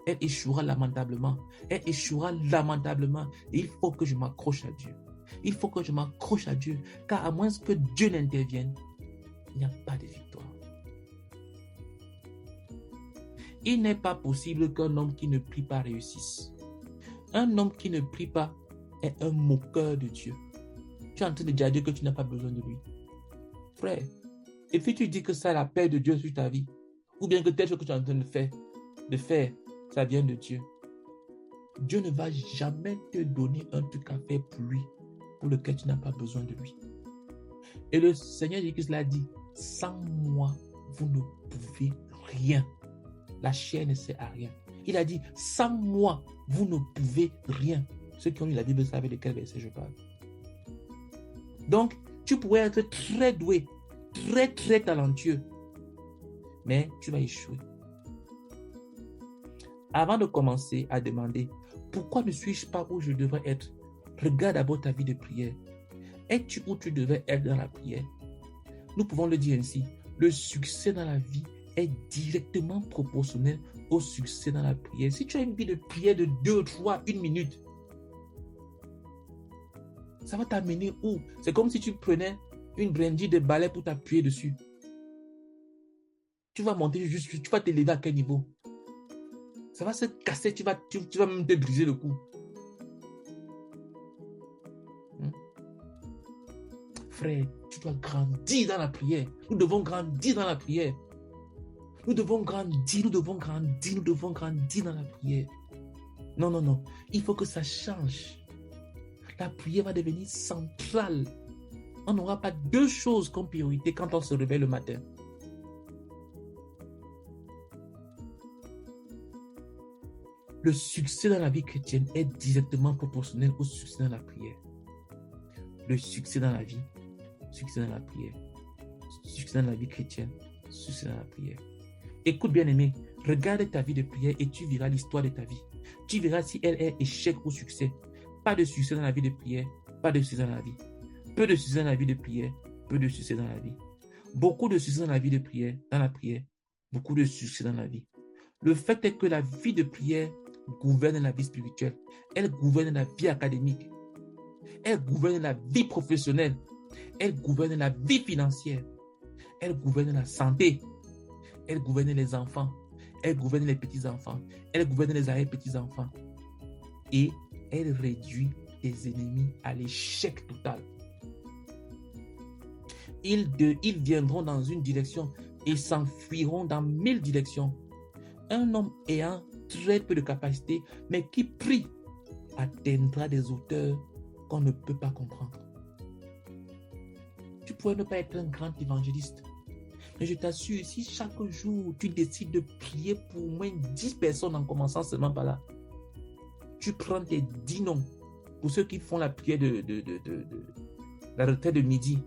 S2: Elle échouera lamentablement. Elle échouera lamentablement. Et il faut que je m'accroche à Dieu. Il faut que je m'accroche à Dieu. Car à moins que Dieu n'intervienne, il n'y a pas de victoire. Il n'est pas possible qu'un homme qui ne prie pas réussisse. Un homme qui ne prie pas est un moqueur de Dieu. Tu es en train de dire à Dieu que tu n'as pas besoin de lui. Frère, et puis tu dis que ça, la paix de Dieu sur ta vie, ou bien que telle chose que tu es en train de faire, ça vient de Dieu. Dieu ne va jamais te donner un truc à faire pour lui, pour lequel tu n'as pas besoin de lui. Et le Seigneur Jésus l'a dit, sans moi, vous ne pouvez rien. La chair ne sert à rien. Il a dit, sans moi, vous ne pouvez rien. Ceux qui ont lu la Bible savent de quel verset je parle. Donc, tu pourrais être très doué, très, très talentueux, mais tu vas échouer.
S1: Avant de commencer à demander pourquoi ne suis-je pas où je devrais être, regarde d'abord ta vie de prière. Es-tu où tu devrais être dans la prière? Nous pouvons le dire ainsi, le succès dans la vie est directement proportionnel au succès dans la prière. Si tu as une vie de prière de 2, 3, 1 minute, ça va t'amener où? C'est comme si tu prenais une brindille de balai pour t'appuyer dessus. Tu vas monter juste, tu vas t'élever à quel niveau? Ça va se casser, tu vas même te briser le cou. Frère, tu dois grandir dans la prière. Nous devons grandir dans la prière. Nous devons grandir dans la prière. Non, non, non. Il faut que ça change. La prière va devenir centrale. On n'aura pas deux choses comme priorité quand on se réveille le matin. Le succès dans la vie chrétienne est directement proportionnel au succès dans la prière. Le succès dans la vie, succès dans la prière. Succès dans la vie chrétienne, succès dans la prière. Écoute bien aimé, regarde ta vie de prière et tu verras l'histoire de ta vie. Tu verras si elle est échec ou succès. Pas de succès dans la vie de prière, pas de succès dans la vie. Peu de succès dans la vie de prière, peu de succès dans la vie. Beaucoup de succès dans la vie de prière, dans la prière, beaucoup de succès dans la vie. Le fait est que la vie de prière gouverne la vie spirituelle. Elle gouverne la vie académique. Elle gouverne la vie professionnelle. Elle gouverne la vie financière. Elle gouverne la santé. Elle gouverne les enfants. Elle gouverne les petits-enfants. Elle gouverne les arrière-petits-enfants. Et elle réduit tes ennemis à l'échec total. Ils viendront dans une direction et s'enfuiront dans 1000 directions. Un homme ayant très peu de capacité, mais qui prie, atteindra des hauteurs qu'on ne peut pas comprendre. Tu pourrais ne pas être un grand évangéliste, mais je t'assure, si chaque jour tu décides de prier pour au moins 10 personnes en commençant seulement par là, tu prends tes 10 noms. Pour ceux qui font la prière de la retraite de midi,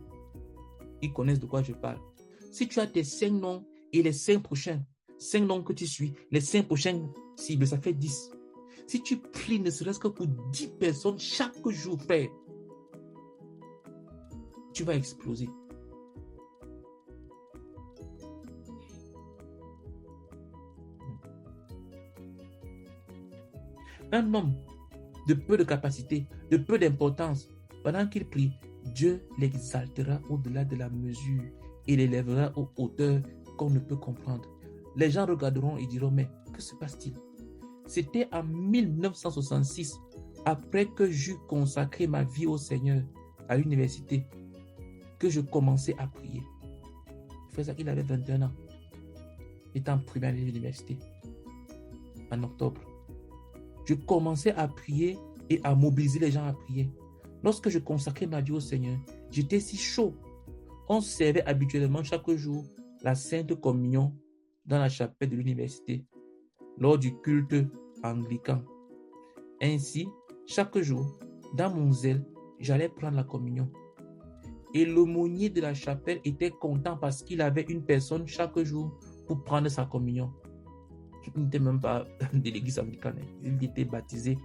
S1: ils connaissent de quoi je parle. Si tu as tes 5 noms et les 5 prochains, 5 noms que tu suis, les 5 prochaines cibles, ça fait 10. Si tu pries ne serait-ce que pour 10 personnes chaque jour, frère, tu vas exploser. Un homme de peu de capacité, de peu d'importance, pendant qu'il prie, Dieu l'exaltera au-delà de la mesure et l'élèvera aux hauteurs qu'on ne peut comprendre. Les gens regarderont et diront, mais que se passe-t-il? C'était en 1966, après que j'eus consacré ma vie au Seigneur à l'université, que je commençais à prier. Il avait 21 ans. Il était en première année de l'université, en octobre. Je commençais à prier et à mobiliser les gens à prier. Lorsque je consacrais ma vie au Seigneur, j'étais si chaud. On servait habituellement chaque jour la Sainte Communion dans la chapelle de l'université, lors du culte anglican. Ainsi, chaque jour, dans mon zèle, j'allais prendre la communion. Et l'aumônier de la chapelle était content parce qu'il avait une personne chaque jour pour prendre sa communion. Il n'était même pas de l'église anglicane. Il était baptisé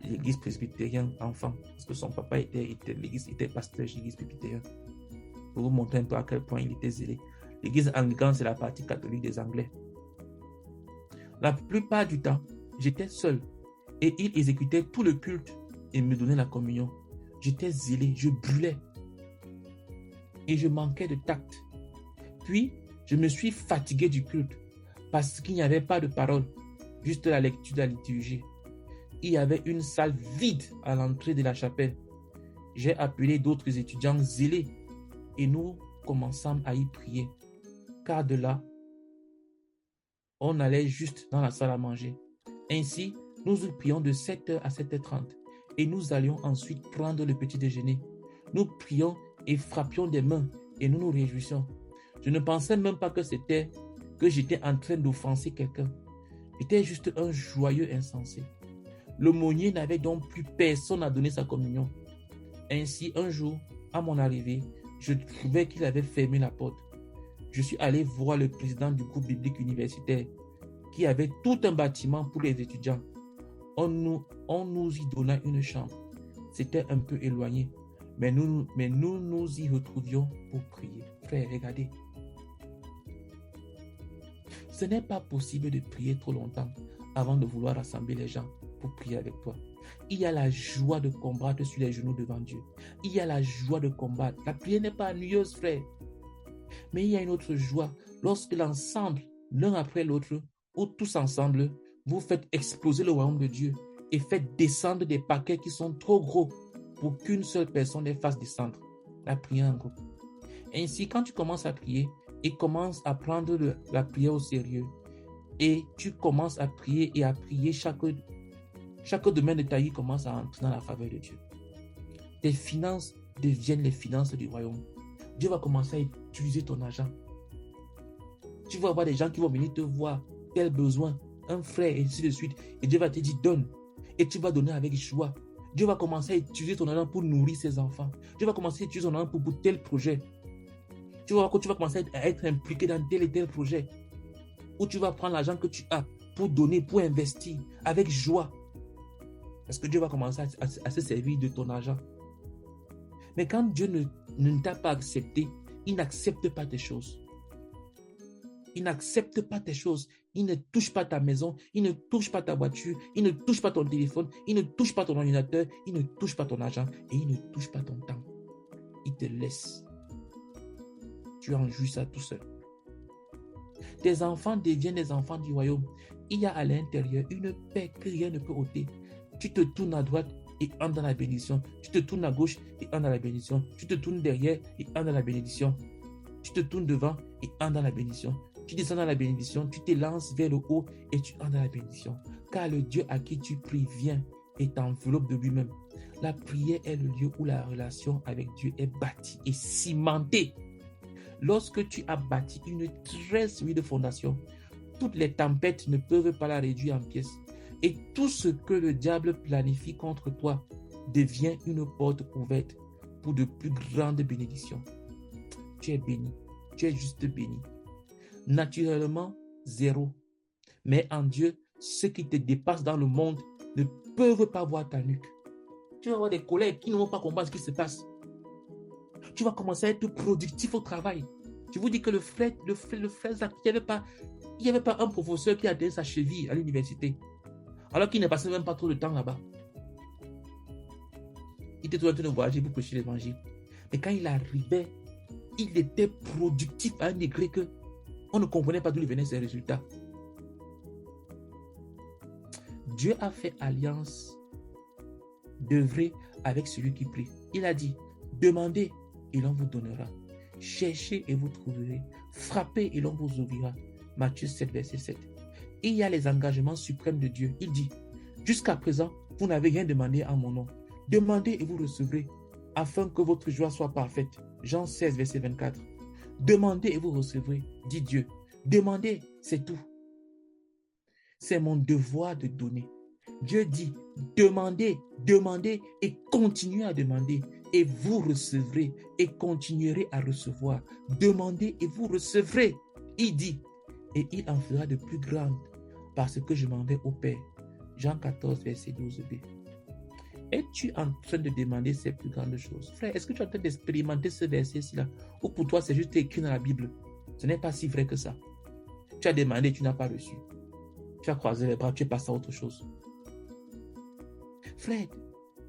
S1: de l'église presbytérienne enfant. Parce que son papa était pasteur de l'église presbytérienne. Pour vous montrer un peu à quel point il était zélé. L'église anglicane, c'est la partie catholique des Anglais. La plupart du temps, j'étais seul. Et il exécutait tout le culte et me donnait la communion. J'étais zélé, je brûlais. Et je manquais de tact. Puis, je me suis fatigué du culte. Parce qu'il n'y avait pas de parole, juste la lecture de la liturgie. Il y avait une salle vide à l'entrée de la chapelle. J'ai appelé d'autres étudiants zélés et nous commençons à y prier. Car de là, on allait juste dans la salle à manger. Ainsi, nous y prions de 7h à 7h30 et nous allions ensuite prendre le petit déjeuner. Nous prions et frappions des mains et nous nous réjouissions. Je ne pensais même pas que j'étais en train d'offenser quelqu'un. J'étais juste un joyeux insensé. L'aumônier n'avait donc plus personne à donner sa communion. Ainsi, un jour, à mon arrivée, je trouvais qu'il avait fermé la porte. Je suis allé voir le président du groupe biblique universitaire qui avait tout un bâtiment pour les étudiants. On nous y donna une chambre. C'était un peu éloigné, mais nous nous y retrouvions pour prier. Frère, regardez. Ce n'est pas possible de prier trop longtemps avant de vouloir rassembler les gens pour prier avec toi. Il y a la joie de combattre sur les genoux devant Dieu. Il y a la joie de combattre. La prière n'est pas ennuyeuse, frère. Mais il y a une autre joie lorsque l'ensemble, l'un après l'autre, ou tous ensemble, vous faites exploser le royaume de Dieu et faites descendre des paquets qui sont trop gros pour qu'une seule personne les fasse descendre. La prière en groupe. Ainsi, quand tu commences à prier et commences à prendre la prière au sérieux, et tu commences à prier et à prier, chaque domaine de ta vie commence à entrer dans la faveur de Dieu. Tes finances deviennent les finances du royaume. Dieu va commencer à utiliser ton argent. Tu vas avoir des gens qui vont venir te voir, tel besoin, un frère, et ainsi de suite. Et Dieu va te dire, donne. Et tu vas donner avec joie. Dieu va commencer à utiliser ton argent pour nourrir ses enfants. Dieu va commencer à utiliser ton argent pour tel projet. Tu vas voir que tu vas commencer à être impliqué dans tel et tel projet. Où tu vas prendre l'argent que tu as pour donner, pour investir, avec joie. Parce que Dieu va commencer à se servir de ton argent. Mais quand Dieu ne t'a pas accepté, il n'accepte pas tes choses. Il n'accepte pas tes choses. Il ne touche pas ta maison. Il ne touche pas ta voiture. Il ne touche pas ton téléphone. Il ne touche pas ton ordinateur. Il ne touche pas ton argent. Et il ne touche pas ton temps. Il te laisse. Tu en jouis ça tout seul. Tes enfants deviennent des enfants du royaume. Il y a à l'intérieur une paix que rien ne peut ôter. Tu te tournes à droite et entre dans la bénédiction. Tu te tournes à gauche et entre dans la bénédiction. Tu te tournes derrière et entre dans la bénédiction. Tu te tournes devant et entre dans la bénédiction. Tu descends dans la bénédiction, tu t'élances vers le haut et tu entres dans la bénédiction. Car le Dieu à qui tu pries vient et t'enveloppe de lui-même. La prière est le lieu où la relation avec Dieu est bâtie et cimentée. Lorsque tu as bâti une très solide fondation, toutes les tempêtes ne peuvent pas la réduire en pièces. Et tout ce que le diable planifie contre toi devient une porte ouverte pour de plus grandes bénédictions. Tu es béni. Tu es juste béni. Naturellement, zéro. Mais en Dieu, ceux qui te dépassent dans le monde ne peuvent pas voir ta nuque. Tu vas avoir des collègues qui ne vont pas comprendre ce qui se passe. Tu vas commencer à être productif au travail. Je vous dis que le frère, il n'y avait pas un professeur qui a donné sa cheville à l'université. Alors qu'il ne passait même pas trop de temps là-bas. Il était toujours en train de voyager pour prêcher l'évangile. Mais quand il arrivait, il était productif à un degré que on ne comprenait pas d'où venaient ses résultats. Dieu a fait alliance d'œuvrer avec celui qui prie. Il a dit, demandez et l'on vous donnera. Cherchez et vous trouverez. Frappez et l'on vous ouvrira. Matthieu 7, verset 7. Et il y a les engagements suprêmes de Dieu. Il dit, jusqu'à présent, vous n'avez rien demandé en mon nom. Demandez et vous recevrez, afin que votre joie soit parfaite. Jean 16, verset 24. Demandez et vous recevrez, dit Dieu. Demandez, c'est tout. C'est mon devoir de donner. Dieu dit, demandez, demandez et continuez à demander. Et vous recevrez et continuerez à recevoir. Demandez et vous recevrez. Il dit, et il en fera de plus grandes parce que je m'en vais au Père. Jean 14, verset 12b. Es-tu en train de demander ces plus grandes choses? Frère, est-ce que tu es en train d'expérimenter ce verset-ci là? Ou pour toi, c'est juste écrit dans la Bible? Ce n'est pas si vrai que ça. Tu as demandé, tu n'as pas reçu. Tu as croisé les bras, tu es passé à autre chose. Frère,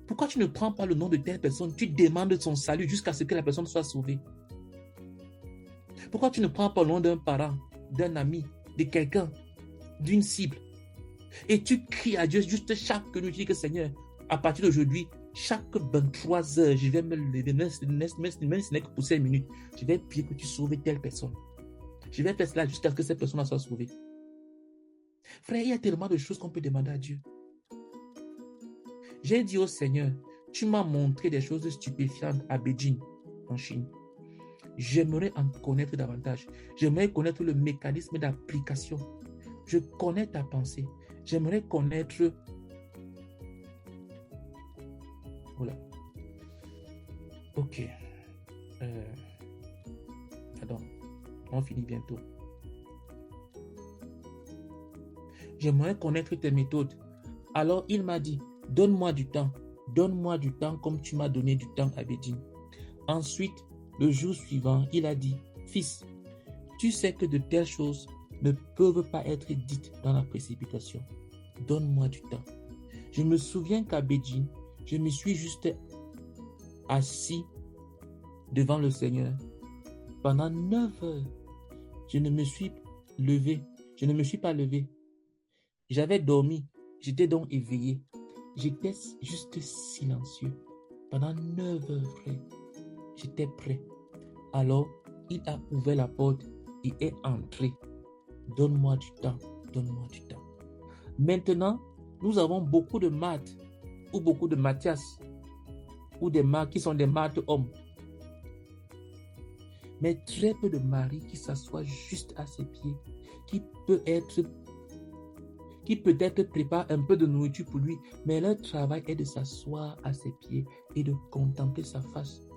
S1: pourquoi tu ne prends pas le nom de telle personne? Tu demandes son salut jusqu'à ce que la personne soit sauvée. Pourquoi tu ne prends pas le nom d'un parent, d'un ami, de quelqu'un, d'une cible? Et tu cries à Dieu juste chaque nuit, tu dis que Seigneur, à partir d'aujourd'hui, chaque 23 heures, je vais me lever, même si ce n'est que pour 5 minutes, je vais prier que tu sauves telle personne. Je vais faire cela jusqu'à ce que cette personne soit sauvée. Frère, il y a tellement de choses qu'on peut demander à Dieu. J'ai dit au Seigneur, tu m'as montré des choses stupéfiantes à Beijing, en Chine. J'aimerais en connaître davantage. J'aimerais connaître le mécanisme d'application. Je connais ta pensée. J'aimerais connaître... Voilà. Ok. Attends. On finit bientôt. J'aimerais connaître tes méthodes. Alors il m'a dit, donne-moi du temps. Donne-moi du temps comme tu m'as donné du temps à Bédine. Ensuite, le jour suivant, il a dit, fils, tu sais que de telles choses ne peuvent pas être dites dans la précipitation. Donne-moi du temps. Je me souviens qu'à Bédine, je me suis juste assis devant le Seigneur. Pendant 9 heures, je ne me suis pas levé. J'avais dormi, j'étais donc éveillé. J'étais juste silencieux. Pendant 9 heures, frère, j'étais prêt. Alors, il a ouvert la porte et est entré. Donne-moi du temps, donne-moi du temps. Maintenant, nous avons beaucoup de Marthe ou beaucoup de Matthias ou des Marthe qui sont des Marthe hommes. Mais très peu de Marie qui s'assoit juste à ses pieds, qui peut-être prépare un peu de nourriture pour lui, mais leur travail est de s'asseoir à ses pieds et de contempler sa face,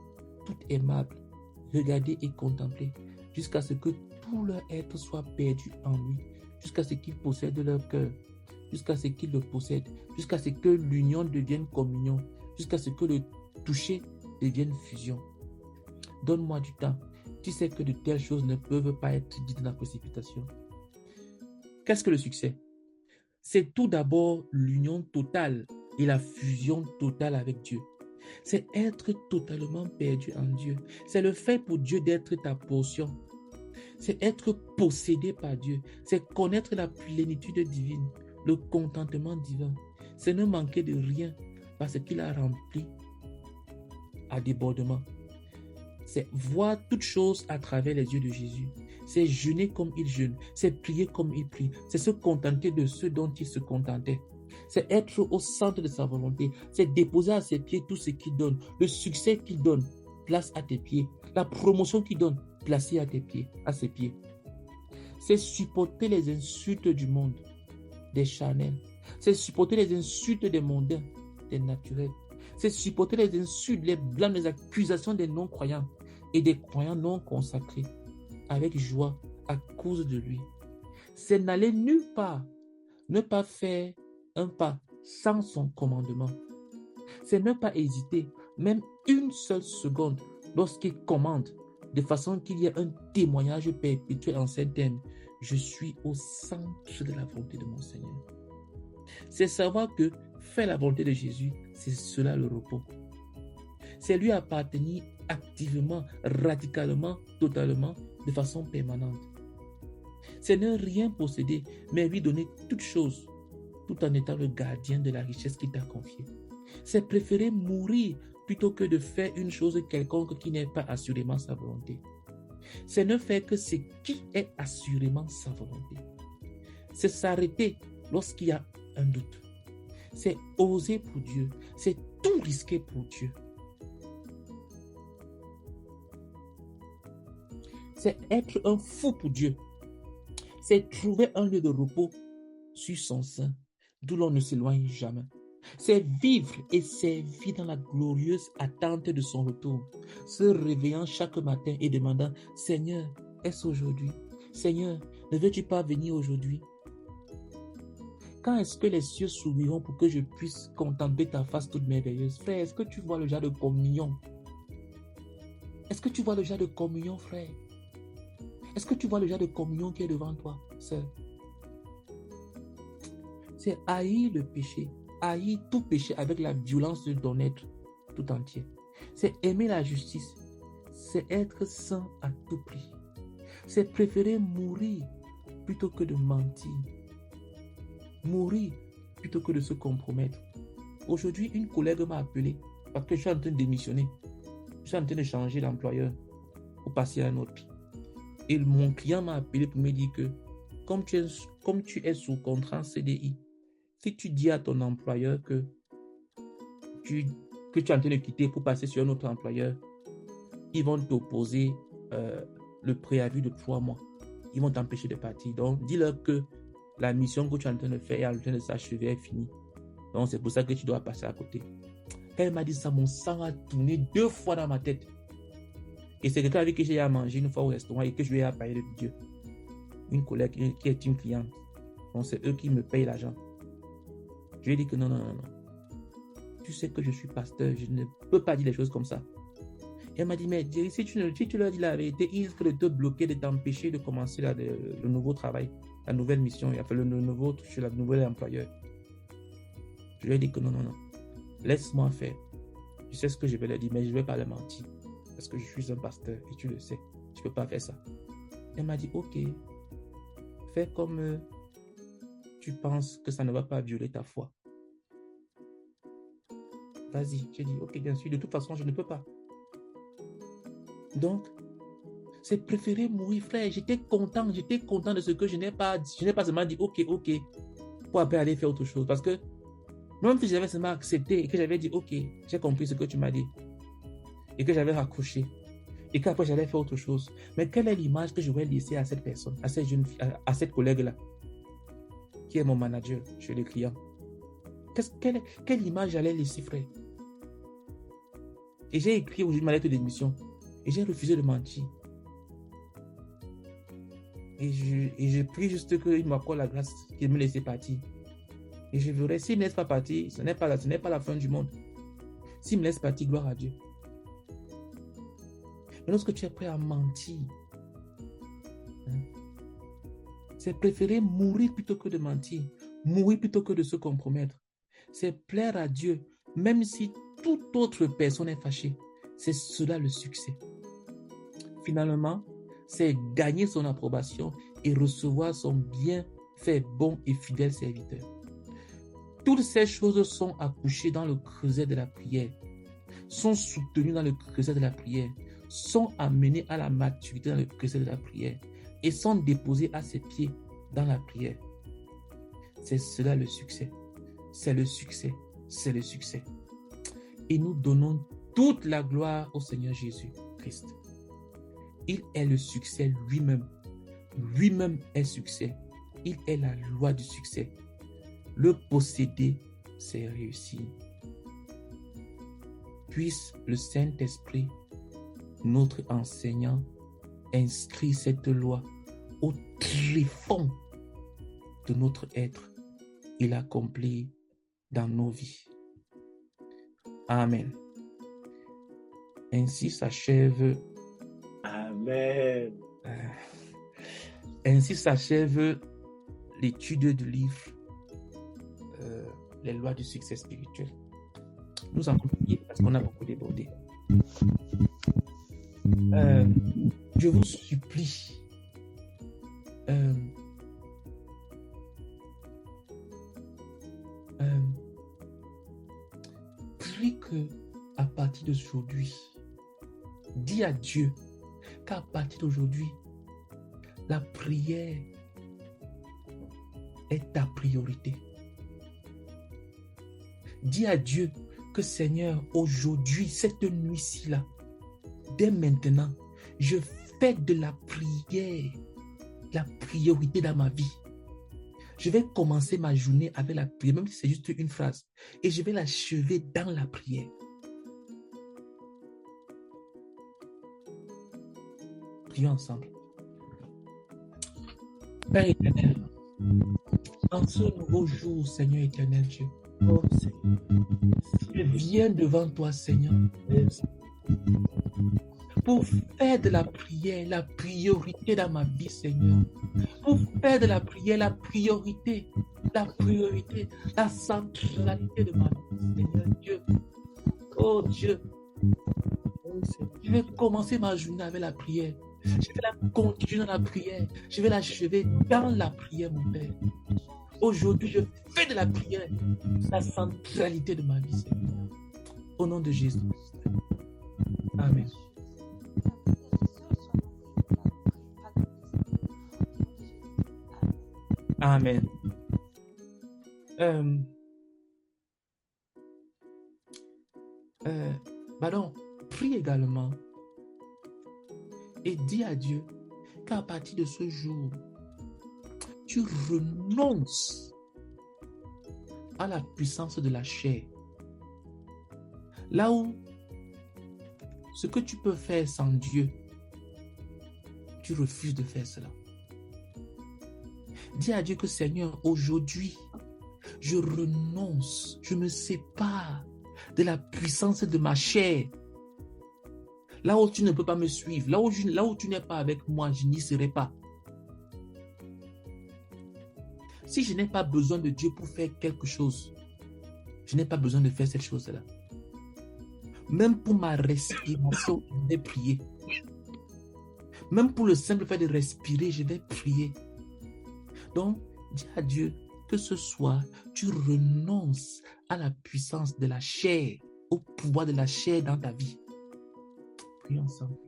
S1: toute aimable, regarder et contempler, jusqu'à ce que tout leur être soit perdu en lui, jusqu'à ce qu'ils possèdent leur cœur, jusqu'à ce qu'ils le possèdent, jusqu'à ce que l'union devienne communion, jusqu'à ce que le toucher devienne fusion. Donne-moi du temps. Tu sais que de telles choses ne peuvent pas être dites dans la précipitation. Qu'est-ce que le succès? C'est tout d'abord l'union totale et la fusion totale avec Dieu. C'est être totalement perdu en Dieu. C'est le fait pour Dieu d'être ta portion. C'est être possédé par Dieu. C'est connaître la plénitude divine, le contentement divin. C'est ne manquer de rien parce qu'il a rempli à débordement. C'est voir toutes choses à travers les yeux de Jésus. C'est jeûner comme il jeûne. C'est prier comme il prie. C'est se contenter de ce dont il se contentait. C'est être au centre de sa volonté. C'est déposer à ses pieds tout ce qu'il donne. Le succès qu'il donne, place à tes pieds. La promotion qu'il donne, placée à tes pieds, à ses pieds. C'est supporter les insultes du monde, des charnels. C'est supporter les insultes des mondains, des naturels. C'est supporter les insultes, les blâmes, les accusations des non-croyants et des croyants non consacrés avec joie à cause de lui. C'est n'aller nulle part, ne pas faire un pas sans son commandement. C'est ne pas hésiter, même une seule seconde, lorsqu'il commande, de façon qu'il y ait un témoignage perpétuel en ces termes. Je suis au centre de la volonté de mon Seigneur. C'est savoir que faire la volonté de Jésus, c'est cela le repos. C'est lui appartenir activement, radicalement, totalement, de façon permanente. C'est ne rien posséder, mais lui donner toutes choses, tout en étant le gardien de la richesse qu'il t'a confiée. C'est préférer mourir plutôt que de faire une chose quelconque qui n'est pas assurément sa volonté. C'est ne faire que ce qui est assurément sa volonté. C'est s'arrêter lorsqu'il y a un doute. C'est oser pour Dieu. C'est tout risquer pour Dieu. C'est être un fou pour Dieu. C'est trouver un lieu de repos sur son sein, d'où l'on ne s'éloigne jamais. C'est vivre et servir dans la glorieuse attente de son retour, se réveillant chaque matin et demandant, Seigneur, est-ce aujourd'hui? Seigneur, ne veux-tu pas venir aujourd'hui? Quand est-ce que les cieux s'ouvriront pour que je puisse contempler ta face toute merveilleuse? Frère, est-ce que tu vois le genre de communion? Est-ce que tu vois le genre de communion, frère? Est-ce que tu vois le genre de communion qui est devant toi, sœur? C'est haïr le péché, haïr tout péché avec la violence de ton être tout entier. C'est aimer la justice, c'est être saint à tout prix. C'est préférer mourir plutôt que de mentir. Mourir plutôt que de se compromettre. Aujourd'hui, une collègue m'a appelé parce que je suis en train de démissionner. Je suis en train de changer d'employeur pour passer à un autre. Et mon client m'a appelé pour me dire que comme tu es sous contrat en CDI, si tu dis à ton employeur que tu es en train de quitter pour passer sur un autre employeur, ils vont t'opposer le préavis de 3 mois. Ils vont t'empêcher de partir. Donc, dis-leur que la mission que tu es en train de faire est en train de s'achever, est finie. Donc, c'est pour ça que tu dois passer à côté. Quand elle m'a dit ça, mon sang a tourné 2 fois dans ma tête. Et c'est quelqu'un avec qui j'ai à manger une fois au restaurant et que je lui ai parlé de Dieu. Une collègue qui est une cliente.
S2: Donc, c'est eux qui me payent l'argent. Je lui ai dit que non, non, non, non. Tu sais que je suis pasteur, je ne peux pas dire des choses comme ça. Et elle m'a dit, mais Jerry, si tu leur dis la vérité, ils risquent de te bloquer, de t'empêcher de commencer le nouveau travail, la nouvelle mission, le nouveau truc chez le nouvel employeur. Je lui ai dit que non, non, non. Laisse-moi faire. Je sais ce que je vais leur dire, mais je ne vais pas leur mentir. Parce que je suis un pasteur et tu le sais. Je ne peux pas faire ça. Elle m'a dit, ok, fais comme tu penses que ça ne va pas violer ta foi. Vas-y. J'ai dit, ok, bien sûr, de toute façon, je ne peux pas. Donc, c'est préféré mourir, frère. J'étais content de ce que je n'ai pas seulement dit, ok, pour après aller faire autre chose. Parce que même si j'avais seulement accepté et que j'avais dit, ok, j'ai compris ce que tu m'as dit, et que j'avais raccroché, et qu'après j'allais faire autre chose. Mais quelle est l'image que je vais laisser à cette personne, à cette jeune fille, à cette collègue-là, qui est mon manager chez les clients? Quelle image j'allais laisser, frère? Et j'ai écrit aujourd'hui ma lettre d'émission, et j'ai refusé de mentir. Et je prie juste qu'il m'accorde la grâce, qu'il me laisse partir. Et je verrai, s'il ne me laisse pas partir, ce n'est pas la fin du monde. S'il me laisse partir, gloire à Dieu. Mais lorsque tu es prêt à mentir, c'est préférer mourir plutôt que de mentir, mourir plutôt que de se compromettre. C'est plaire à Dieu, même si toute autre personne est fâchée. C'est cela le succès. Finalement, c'est gagner son approbation et recevoir son bienfait bon et fidèle serviteur. Toutes ces choses sont accouchées dans le creuset de la prière, sont soutenues dans le creuset de la prière, sont amenées à la maturité dans le creuset de la prière et sont déposées à ses pieds dans la prière. C'est cela le succès. C'est le succès. C'est le succès. Et nous donnons toute la gloire au Seigneur Jésus-Christ. Il est le succès lui-même. Lui-même est succès. Il est la loi du succès. Le posséder, c'est réussir. Puisse le Saint-Esprit, notre enseignant, inscrire cette loi au tréfonds de notre être et l'accomplir dans nos vies. Amen. Ainsi s'achève.
S3: Amen.
S2: Ainsi s'achève l'étude du livre Les lois du succès spirituel. Nous allons prier parce qu'on a beaucoup débordé. Je vous supplie, prie que à partir d'aujourd'hui, dis à Dieu qu'à partir d'aujourd'hui, la prière est ta priorité. Dis à Dieu que Seigneur, aujourd'hui, cette nuit-ci là, dès maintenant, je fais de la prière la priorité dans ma vie. Je vais commencer ma journée avec la prière, même si c'est juste une phrase, et je vais l'achever dans la prière. Prions ensemble. Père éternel, en ce nouveau jour, Seigneur éternel Dieu,
S3: Oh Seigneur.
S2: je viens devant toi, Seigneur, pour faire de la prière la priorité dans ma vie, Seigneur. Pour faire de la prière la priorité, la centralité de ma vie, Seigneur Dieu. Oh Dieu, je vais commencer ma journée avec la prière. Je vais la continuer dans la prière. Je vais l'achever dans la prière, mon Père. Aujourd'hui, je fais de la prière la centralité de ma vie, Seigneur. Au nom de Jésus. Amen. Amen. Pardon, prie également et dis à Dieu qu'à partir de ce jour, tu renonces à la puissance de la chair. Là où ce que tu peux faire sans Dieu, tu refuses de faire cela.
S1: Dis à Dieu que Seigneur, aujourd'hui, je renonce, je me sépare de la puissance de ma chair. Là où tu ne peux pas me suivre, là où tu n'es pas avec moi, je n'y serai pas. Si je n'ai pas besoin de Dieu pour faire quelque chose, je n'ai pas besoin de faire cette chose-là. Même pour ma respiration, je vais prier. Même pour le simple fait de respirer, je vais prier. Donc, dis à Dieu que ce soir, tu renonces à la puissance de la chair, au pouvoir de la chair dans ta vie. Prions ensemble.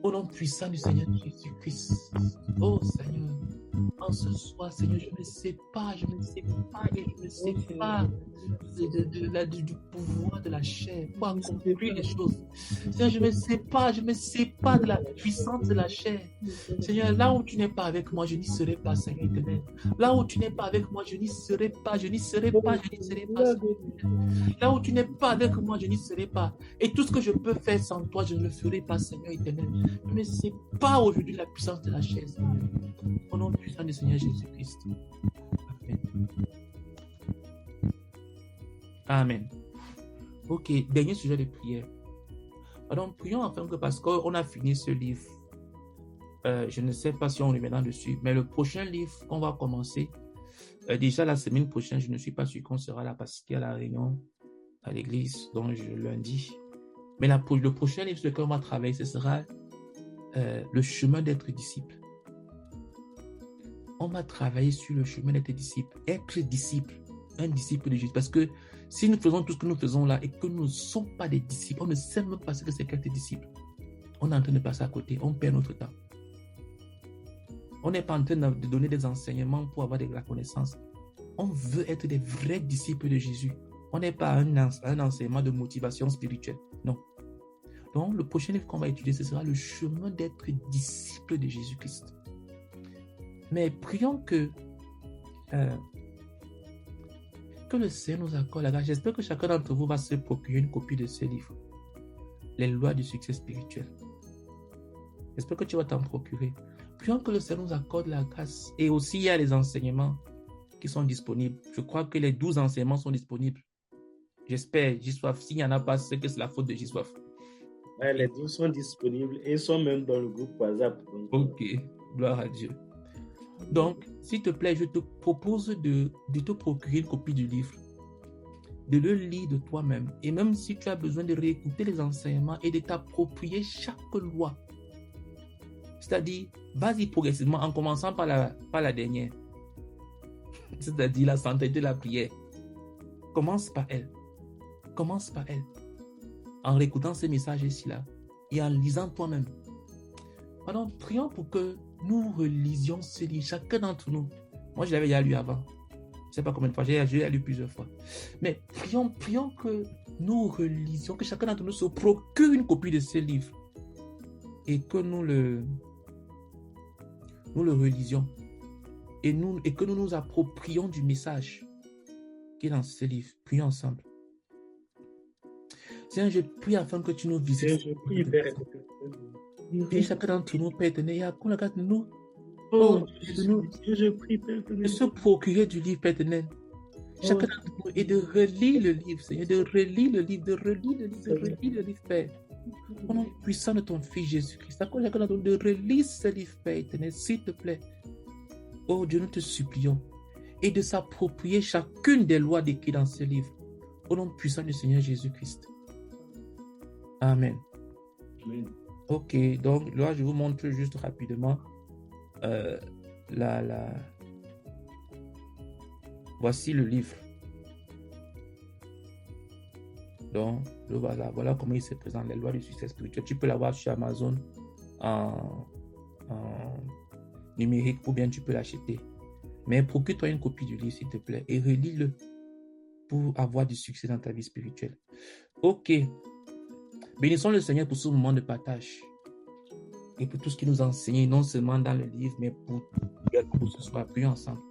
S1: Au nom puissant du Seigneur Jésus-Christ. Oh Seigneur, en ce soir, Seigneur, je me sépare du pouvoir de la chair pour accomplir les choses. Seigneur, je me sépare de la puissance de la chair. Seigneur, là où tu n'es pas avec moi, je n'y serai pas, Seigneur éternel. Là où tu n'es pas avec moi, je n'y serai pas. Là où tu n'es pas avec moi, je n'y serai pas. Et tout ce que je peux faire sans toi, je ne le ferai pas, Seigneur éternel. Je ne sais pas aujourd'hui la puissance de la chair, Seigneur. Au nom puissant du Seigneur Jésus-Christ. Amen. Amen. Ok, dernier sujet de prière. Alors, prions afin que, parce qu'on a fini ce livre, je ne sais pas si on reviendra dessus, mais le prochain livre qu'on va commencer, déjà la semaine prochaine, je ne suis pas sûr qu'on sera là parce qu'il y a la réunion à l'église, donc lundi. Mais le prochain livre sur lequel on va travailler, ce sera le chemin d'être disciple. On va travailler sur le chemin d'être disciple. Être disciple, un disciple de Jésus. Parce que si nous faisons tout ce que nous faisons là et que nous ne sommes pas des disciples, on ne sait même pas ce que c'est qu'être disciple. On est en train de passer à côté, on perd notre temps. On n'est pas en train de donner des enseignements pour avoir de la connaissance. On veut être des vrais disciples de Jésus. On n'est pas un enseignement de motivation spirituelle. Non. Donc, le prochain livre qu'on va étudier, ce sera le chemin d'être disciple de Jésus-Christ. Mais prions que le Seigneur nous accorde la grâce. J'espère que chacun d'entre vous va se procurer une copie de ce livre. Les lois du succès spirituel. J'espère que tu vas t'en procurer. Prions que le Seigneur nous accorde la grâce. Et aussi, il y a les enseignements qui sont disponibles. Je crois que les 12 enseignements sont disponibles. J'espère, J-Soif. S'il n'y en a pas, c'est que c'est la faute de J-Soif.
S3: Ouais, les 12 sont disponibles et sont même dans le groupe WhatsApp.
S1: Ok, gloire à Dieu. Donc, s'il te plaît, je te propose de te procurer une copie du livre, de le lire de toi-même. Et même si tu as besoin de réécouter les enseignements et de t'approprier chaque loi. C'est-à-dire, vas-y progressivement en commençant par la dernière. C'est-à-dire la sainteté de la prière. Commence par elle. En réécoutant ces messages ici-là et en lisant toi-même. Alors, prions pour que nous relisions ce livre, chacun d'entre nous. Moi, je l'avais déjà lu avant. Je ne sais pas combien de fois, j'ai lu plusieurs fois. Mais prions que nous relisions, que chacun d'entre nous se procure une copie de ce livre et que nous le relisions et que nous nous approprions du message qui est dans ce livre. Prions ensemble. Seigneur, je prie afin que tu nous visites.
S3: Je prie, Père.
S1: Et chacun d'entre nous, Père éternel, et à qu'on regarde nous.
S3: Oh, je prie, Père éternel.
S1: De se procurer du livre, Père éternel. Chacun d'entre nous, et de relire le livre, Seigneur, de relire le livre, Père. Au nom puissant de ton Fils Jésus-Christ, à qu'on chacun d'entre nous de relire ce livre, Père éternel, s'il te plaît. Oh Dieu, nous te supplions. Et de s'approprier chacune des lois décrites dans ce livre. Au nom puissant du Seigneur Jésus-Christ. Amen.
S3: Amen.
S1: Ok, donc là, je vous montre juste rapidement voici le livre. Donc, voilà comment il se présente, les lois du succès spirituel. Tu peux l'avoir sur Amazon en numérique ou bien tu peux l'acheter. Mais procure-toi une copie du livre, s'il te plaît, et relis-le pour avoir du succès dans ta vie spirituelle. Ok. Bénissons le Seigneur pour ce moment de partage et pour tout ce qu'il nous a enseigné, non seulement dans le livre, mais pour ce soir. Prions ensemble.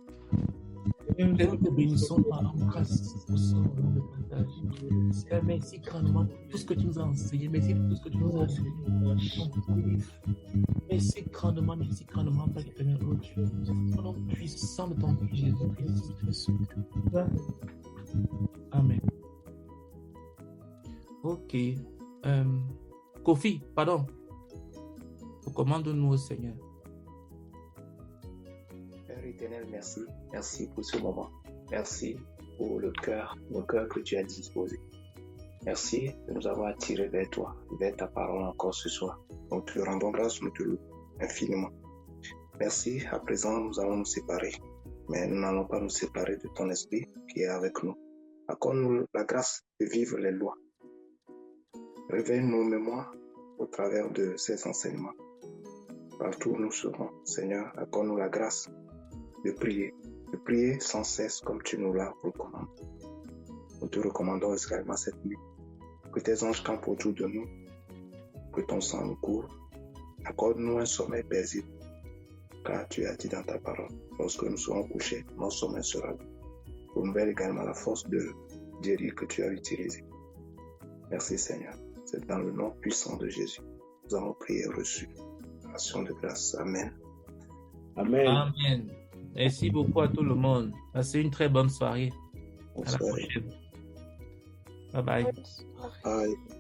S1: Père, nous te bénissons par la grâce pour ce moment de partage. Seigneur, merci grandement pour tout ce que tu nous as enseigné. Merci pour tout ce que tu nous as enseigné. Merci merci grandement, Père éternel, oh Dieu. Au nom puissant de ton Fils Jésus-Christ. Amen. Ok. Kofi, pardon. Recommande-nous au Seigneur.
S4: Père éternel, merci. Merci pour ce moment. Merci pour le cœur que tu as disposé. Merci de nous avoir attirés vers toi, vers ta parole encore ce soir. Nous te rendons grâce, nous te louons infiniment. Merci, à présent nous allons nous séparer, mais nous n'allons pas nous séparer de ton esprit qui est avec nous. Accorde-nous la grâce de vivre les lois. Réveille nos mémoires au travers de ces enseignements. Partout où nous serons, Seigneur, accorde-nous la grâce de prier sans cesse comme tu nous l'as recommandé. Nous te recommandons également cette nuit. Que tes anges campent autour de nous, que ton sang nous couvre. Accorde-nous un sommeil paisible, car tu as dit dans ta parole, lorsque nous serons couchés, notre sommeil sera doux. Renouvelle également la force de guérir que tu as utilisée. Merci Seigneur. C'est dans le nom puissant de Jésus. Nous avons prié et reçu. Action de grâce. Amen.
S3: Amen.
S1: Amen. Merci beaucoup à tout le monde. Passez une très bonne soirée. À la prochaine. Bye bye.
S4: Bye.